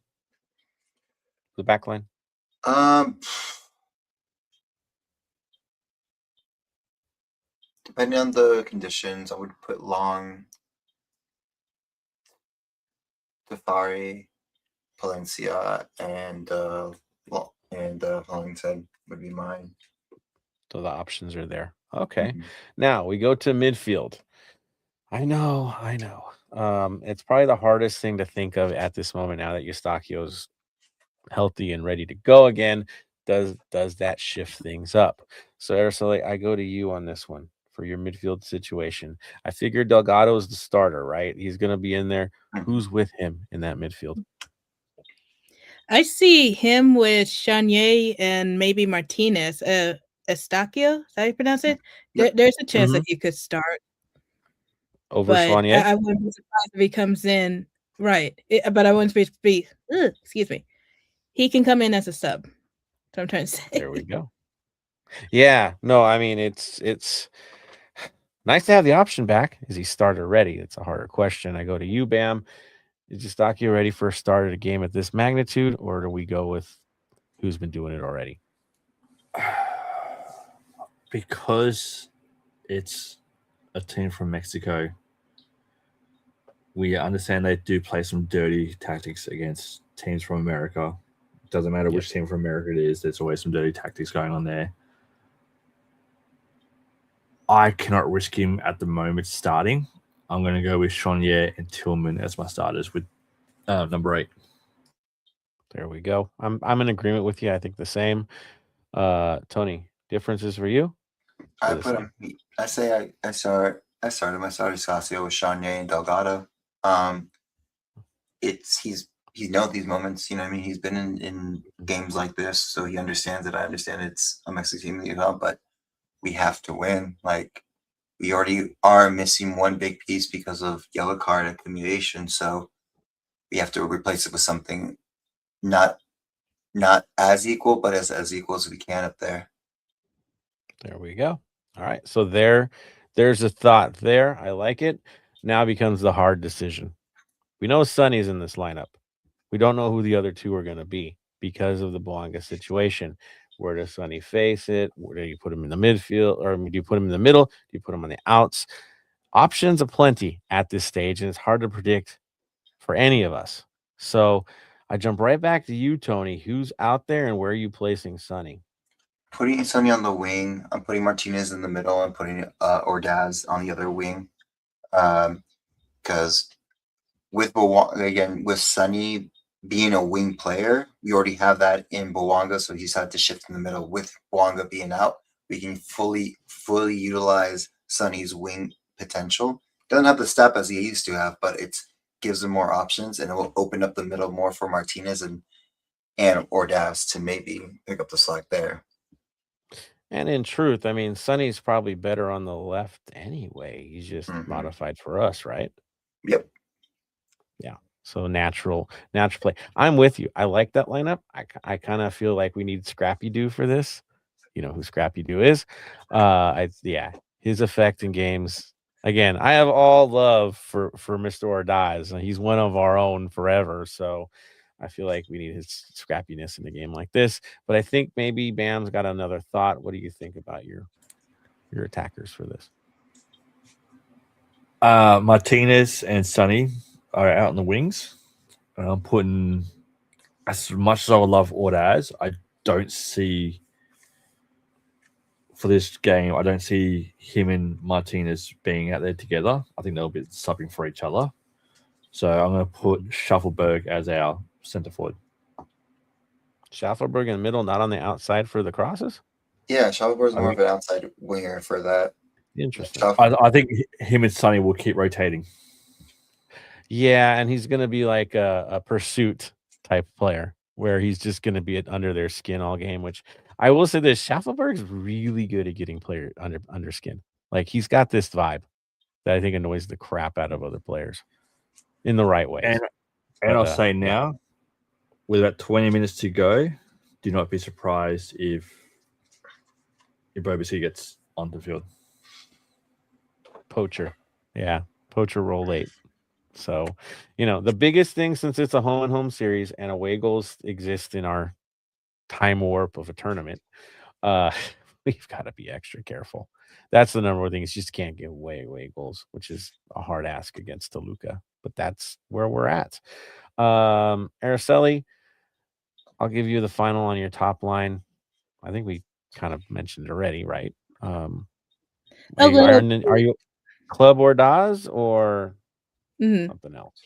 The back line? Depending on the conditions, I would put Long, Tefari, Palencia, and Hollington would be mine. So the options are there. Okay. Mm-hmm. Now we go to midfield. I know. It's probably the hardest thing to think of at this moment now that Eustachio's healthy and ready to go again. Does that shift things up? So, Araceli, I go to you on this one for your midfield situation. I figured Delgado is the starter, right? He's going to be in there. Who's with him in that midfield? I see him with Chanier and maybe Martinez. Eustachio, is that how you pronounce it? There's a chance that he could start. Over Chanier? I wouldn't be surprised if he comes in. Right. But I wouldn't be excuse me. He can come in as a sub. That's what I'm trying to say. There we go. Yeah. No, I mean, it's nice to have the option back. Is he starter ready? It's a harder question. I go to you, Bam. Is Eustachio ready for a start at a game at this magnitude, or do we go with who's been doing it already? Because it's a team from Mexico, we understand they do play some dirty tactics against teams from America. It doesn't matter which team from America it is, there's always some dirty tactics going on there. I cannot risk him at the moment starting. I'm going to go with Chanier and Tillman as my starters with number 8. There we go. I'm in agreement with you. I think the same. Tony, differences for you? I started my starter Eustachio with Chanier and Delgado. He knows these moments, you know what I mean? He's been in games like this, so he understands it. I understand it's a Mexican team, but we have to win. Like, we already are missing one big piece because of yellow card accumulation, so we have to replace it with something not as equal, but as equal as we can up there. There we go. All right. So there's a thought there. I like it. Now becomes the hard decision. We know Sonny's in this lineup. We don't know who the other two are going to be because of the Boanga situation. Where does Sonny face it? Where do you put him in the midfield? Or do you put him in the middle? Do you put him on the outs? Options aplenty at this stage, and it's hard to predict for any of us. So I jump right back to you, Tony. Who's out there and where are you placing Sonny? Putting Sonny on the wing. I'm putting Martinez in the middle and putting Ordaz on the other wing. Because with Sonny being a wing player, we already have that in Bouanga, so he's had to shift in the middle. With Bouanga being out, we can fully utilize Sonny's wing potential. Doesn't have the step as he used to have, but it gives him more options, and it will open up the middle more for Martinez and Ordaz to maybe pick up the slack there. And in truth, I mean, Sonny's probably better on the left anyway. He's just modified for us, right? Yep. Yeah. So natural play. I'm with you. I like that lineup. I kind of feel like we need Scrappy Doo for this. You know who Scrappy Doo is. His effect in games. Again, I have all love for Mr. Ordaz, and he's one of our own forever. So I feel like we need his scrappiness in a game like this. But I think maybe Bam's got another thought. What do you think about your attackers for this? Martinez and Sonny are out in the wings. I'm putting, as much as I would love Ordaz, I don't see for this game. I don't see him and Martinez being out there together. I think they'll be subbing for each other. So I'm going to put Shuffleberg as our center forward. Shuffleberg in the middle, not on the outside for the crosses? Yeah, Shuffleberg's more of an outside winger for that. Interesting. I think him and Sonny will keep rotating. Yeah, and he's going to be like a pursuit type player where he's just going to be under their skin all game, which I will say this, Shuffleberg's really good at getting player under skin. Like he's got this vibe that I think annoys the crap out of other players in the right way. And I'll say now, with about 20 minutes to go, do not be surprised if Ibrobisi gets on the field. Poacher. Yeah, poacher roll late. So, the biggest thing, since it's a home-and-home series and away goals exist in our time warp of a tournament, we've got to be extra careful. That's the number one thing. Is just can't give away goals, which is a hard ask against Toluca. But that's where we're at. Araceli, I'll give you the final on your top line. I think we kind of mentioned it already, right? Are you Club Ordaz or something else?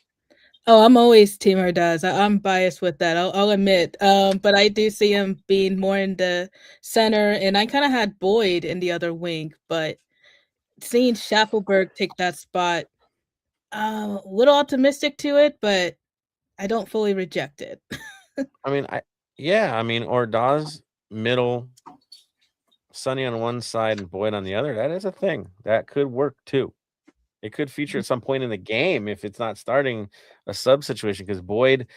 Oh, I'm always Team Ordaz. I'm biased with that. I'll admit. But I do see him being more in the center, and I kind of had Boyd in the other wing. But seeing Shuffleberg take that spot, a little optimistic to it, but I don't fully reject it. Ordaz middle, Sonny on one side and Boyd on the other. That is a thing that could work too. It could feature at some point in the game if it's not starting a sub situation, because Boyd,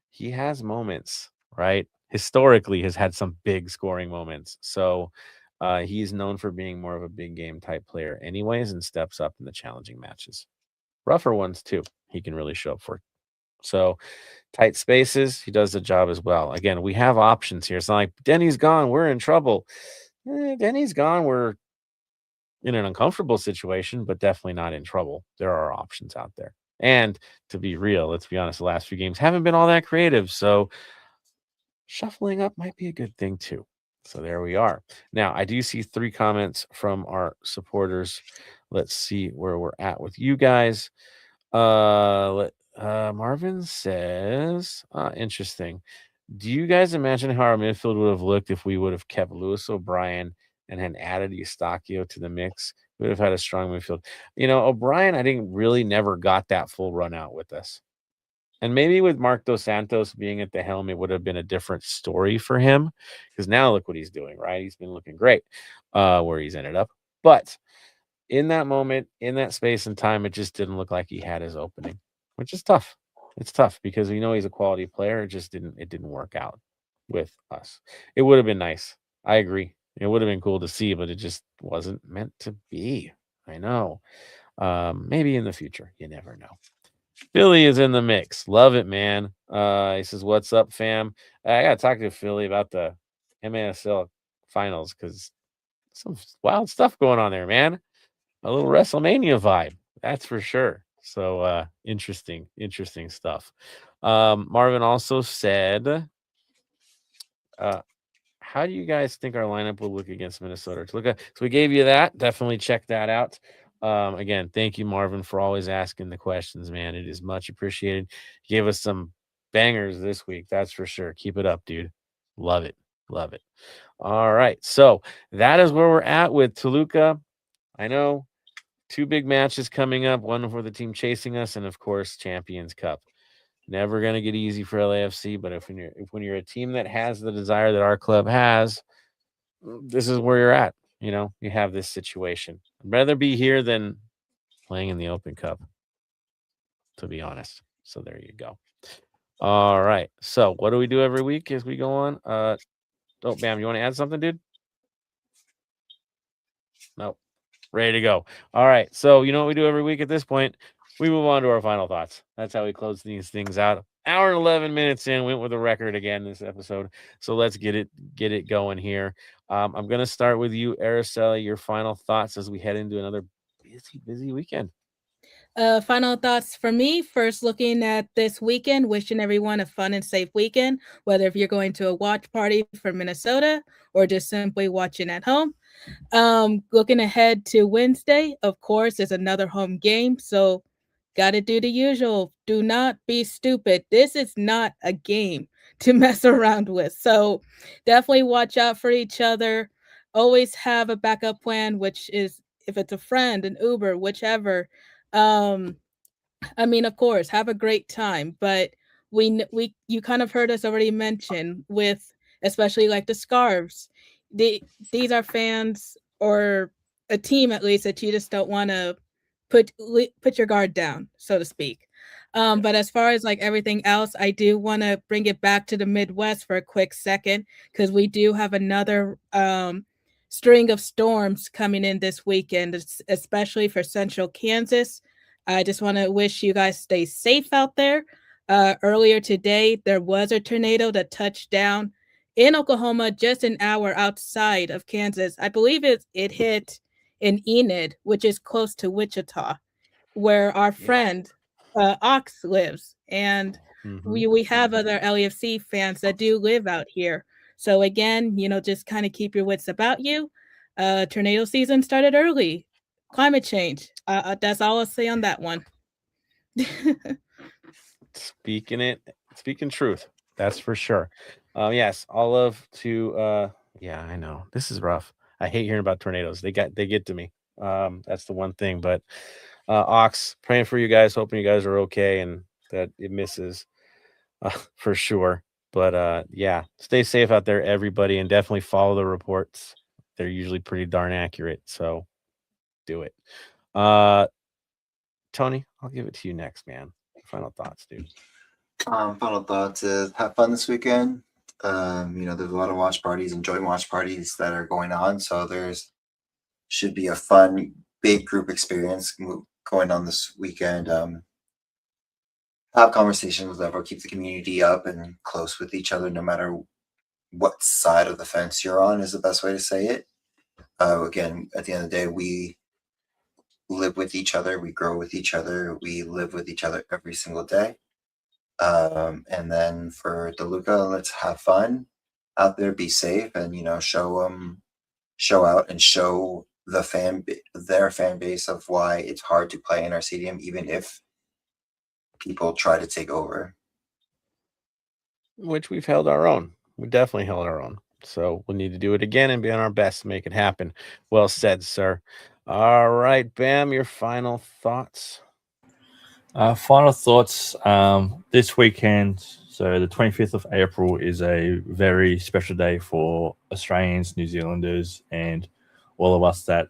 he has moments, right? Historically has had some big scoring moments. So he's known for being more of a big game type player anyways, and steps up in the challenging matches. Rougher ones too, he can really show up for. So tight spaces, he does the job as well. Again, we have options here. It's not like Denny's gone, we're in trouble. Denny's gone, we're in an uncomfortable situation, but definitely not in trouble. There are options out there. And to be real, let's be honest, the last few games haven't been all that creative. So shuffling up might be a good thing too. So there we are. Now, I do see 3 comments from our supporters. Let's see where we're at with you guys. Marvin says, interesting. Do you guys imagine how our midfield would have looked if we would have kept Lewis O'Brien and had added Eustaquio to the mix? We would have had a strong midfield. O'Brien, I think, really never got that full run out with us. And maybe with Mark Dos Santos being at the helm, it would have been a different story for him, because now look what he's doing, right? He's been looking great where he's ended up. But in that moment, in that space and time, it just didn't look like he had his opening, which is tough. It's tough because we know he's a quality player. It didn't work out with us. It would have been nice. I agree. It would have been cool to see, but it just wasn't meant to be. I know. Maybe in the future. You never know. Philly is in the mix. Love it, man. He says, "What's up, fam?" I got to talk to Philly about the MASL finals because some wild stuff going on there, man. A little WrestleMania vibe, that's for sure. So interesting stuff. Marvin also said, how do you guys think our lineup will look against Minnesota? So we gave you that. Definitely check that out. Again, thank you, Marvin, for always asking the questions, man. It is much appreciated. You gave us some bangers this week, that's for sure. Keep it up, dude. Love it. All right, so that is where we're at with Toluca. I know 2 big matches coming up, one for the team chasing us, and of course, Champions Cup. Never going to get easy for LAFC, but when you're a team that has the desire that our club has, this is where you're at. You have this situation. I'd rather be here than playing in the Open Cup, to be honest. So there you go. All right. So what do we do every week as we go on? Bam, you want to add something, dude? Nope. Ready to go. All right. So you know what we do every week at this point? We move on to our final thoughts. That's how we close these things out. Hour and 11 minutes in, went with a record again this episode. So let's get it going here. I'm going to start with you, Araceli. Your final thoughts as we head into another busy weekend. Final thoughts for me. First, looking at this weekend, wishing everyone a fun and safe weekend, whether if you're going to a watch party for Minnesota or just simply watching at home. Looking ahead to Wednesday, of course, is another home game. So got to do the usual. Do not be stupid. This is not a game to mess around with. So definitely watch out for each other. Always have a backup plan, which is if it's a friend, an Uber, whichever. Of course, have a great time, but you kind of heard us already mention with especially like the scarves. These are fans or a team at least that you just don't want to put your guard down, so to speak. But as far as like everything else, I do want to bring it back to the Midwest for a quick second because we do have another string of storms coming in this weekend, especially for Central Kansas. I just want to wish you guys stay safe out there. Earlier today, there was a tornado that touched down in Oklahoma, just an hour outside of Kansas. I believe it hit in Enid, which is close to Wichita, where our friend Ox lives. And we have other LAFC fans that do live out here. So again, just kind of keep your wits about you. Tornado season started early. Climate change. That's all I'll say on that one. Speaking truth. That's for sure. Yes, all love to yeah, I know. This is rough. I hate hearing about tornadoes. They get to me. That's the one thing. But Ox, praying for you guys, hoping you guys are okay and that it misses for sure. But yeah, stay safe out there, everybody, and definitely follow the reports. They're usually pretty darn accurate. So do it. Tony, I'll give it to you next, man. Final thoughts, dude. Final thoughts is have fun this weekend. There's a lot of watch parties and joint watch parties that are going on. So should be a fun, big group experience going on this weekend. Have conversations that will keep the community up and close with each other, no matter what side of the fence you're on, is the best way to say it. Again, at the end of the day, we live with each other, we grow with each other, we live with each other every single day. And then for Toluca, let's have fun out there, be safe, and show out and show their fan base of why it's hard to play in our stadium, even if people try to take over. Which we've held our own. We definitely held our own. So we'll need to do it again and be on our best to make it happen. Well said, sir. All right, Bam, your final thoughts. Final thoughts. This weekend, so the 25th of April, is a very special day for Australians, New Zealanders, and all of us that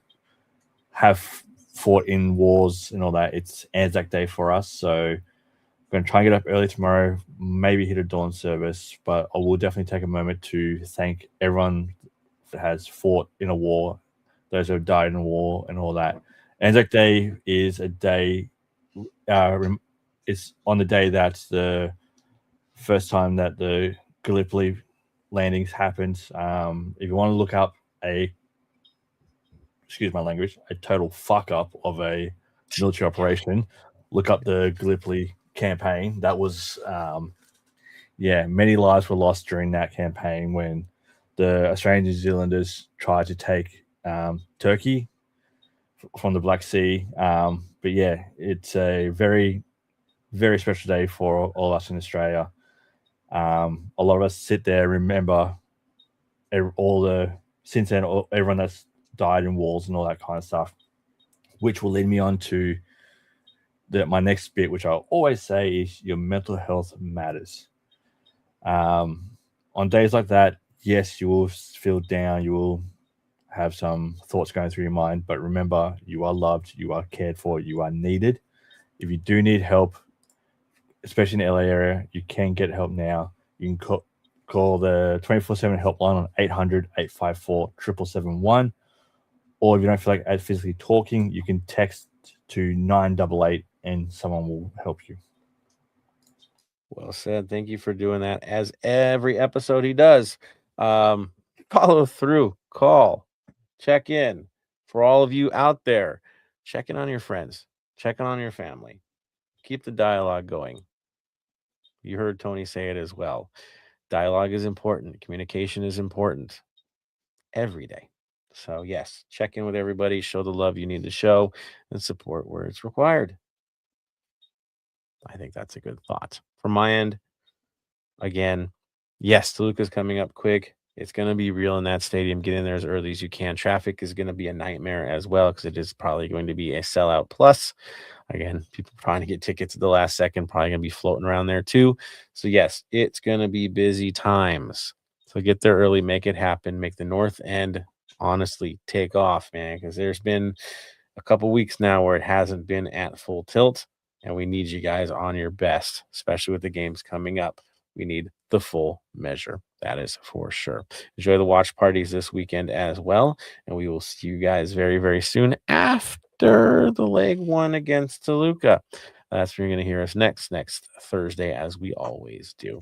have fought in wars and all that. It's Anzac Day for us, so I'm going to try and get up early tomorrow, maybe hit a dawn service, but I will definitely take a moment to thank everyone that has fought in a war, those who have died in a war and all that. Anzac Day is a day, it's on the day that the first time that the Gallipoli landings happened. If you want to look up excuse my language, a total fuck up of a military operation, look up the Gallipoli campaign. That was, many lives were lost during that campaign when the Australian New Zealanders tried to take Turkey from the Black Sea. But yeah, it's a very, very special day for all of us in Australia. A lot of us sit there, remember everyone that's died in wars and all that kind of stuff, which will lead me on to my next bit, which I'll always say is your mental health matters. On days like that, yes, you will feel down, you will have some thoughts going through your mind, but remember, you are loved, you are cared for, you are needed. If you do need help, especially in the LA area, you can get help now. You can call the 24/7 helpline on 800-854-7771. Or if you don't feel like physically talking, you can text to 988 and someone will help you. Well said. Thank you for doing that, as every episode he does. Follow through, call, check in. For all of you out there, check in on your friends, check in on your family. Keep the dialogue going. You heard Tony say it as well. Dialogue is important. Communication is important every day. So yes, check in with everybody, show the love you need to show, and support where it's required. I think that's a good thought. From my end, again, yes, Toluca's coming up quick. It's going to be real in that stadium. Get in there as early as you can. Traffic is going to be a nightmare as well because it is probably going to be a sellout. Plus, again, people trying to get tickets at the last second, probably going to be floating around there too. So yes, it's going to be busy times. So get there early, make it happen, make the North End honestly take off, man, because there's been a couple weeks now where it hasn't been at full tilt, and we need you guys on your best, especially with the games coming up. We need the full measure. That is for sure. Enjoy the watch parties this weekend as well, and we will see you guys very, very soon after the leg one against Toluca. That's where you're going to hear us next Thursday, as we always do.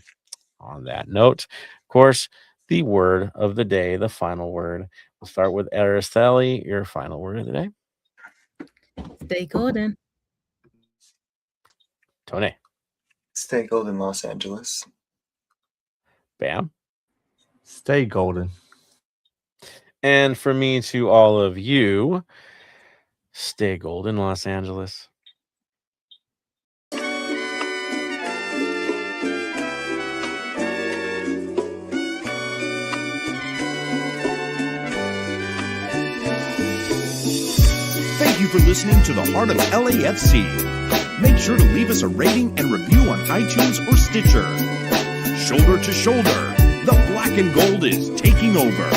On that note, of course, the word of the day, the final word. We'll start with Araceli. Your final word of the day. Stay golden. Tony. Stay golden, Los Angeles. Bam. Stay golden. And for me, to all of you, stay golden, Los Angeles. Thank you for listening to the Heart of LAFC. Make sure to leave us a rating and review on iTunes or Stitcher. Shoulder to shoulder, the black and gold is taking over.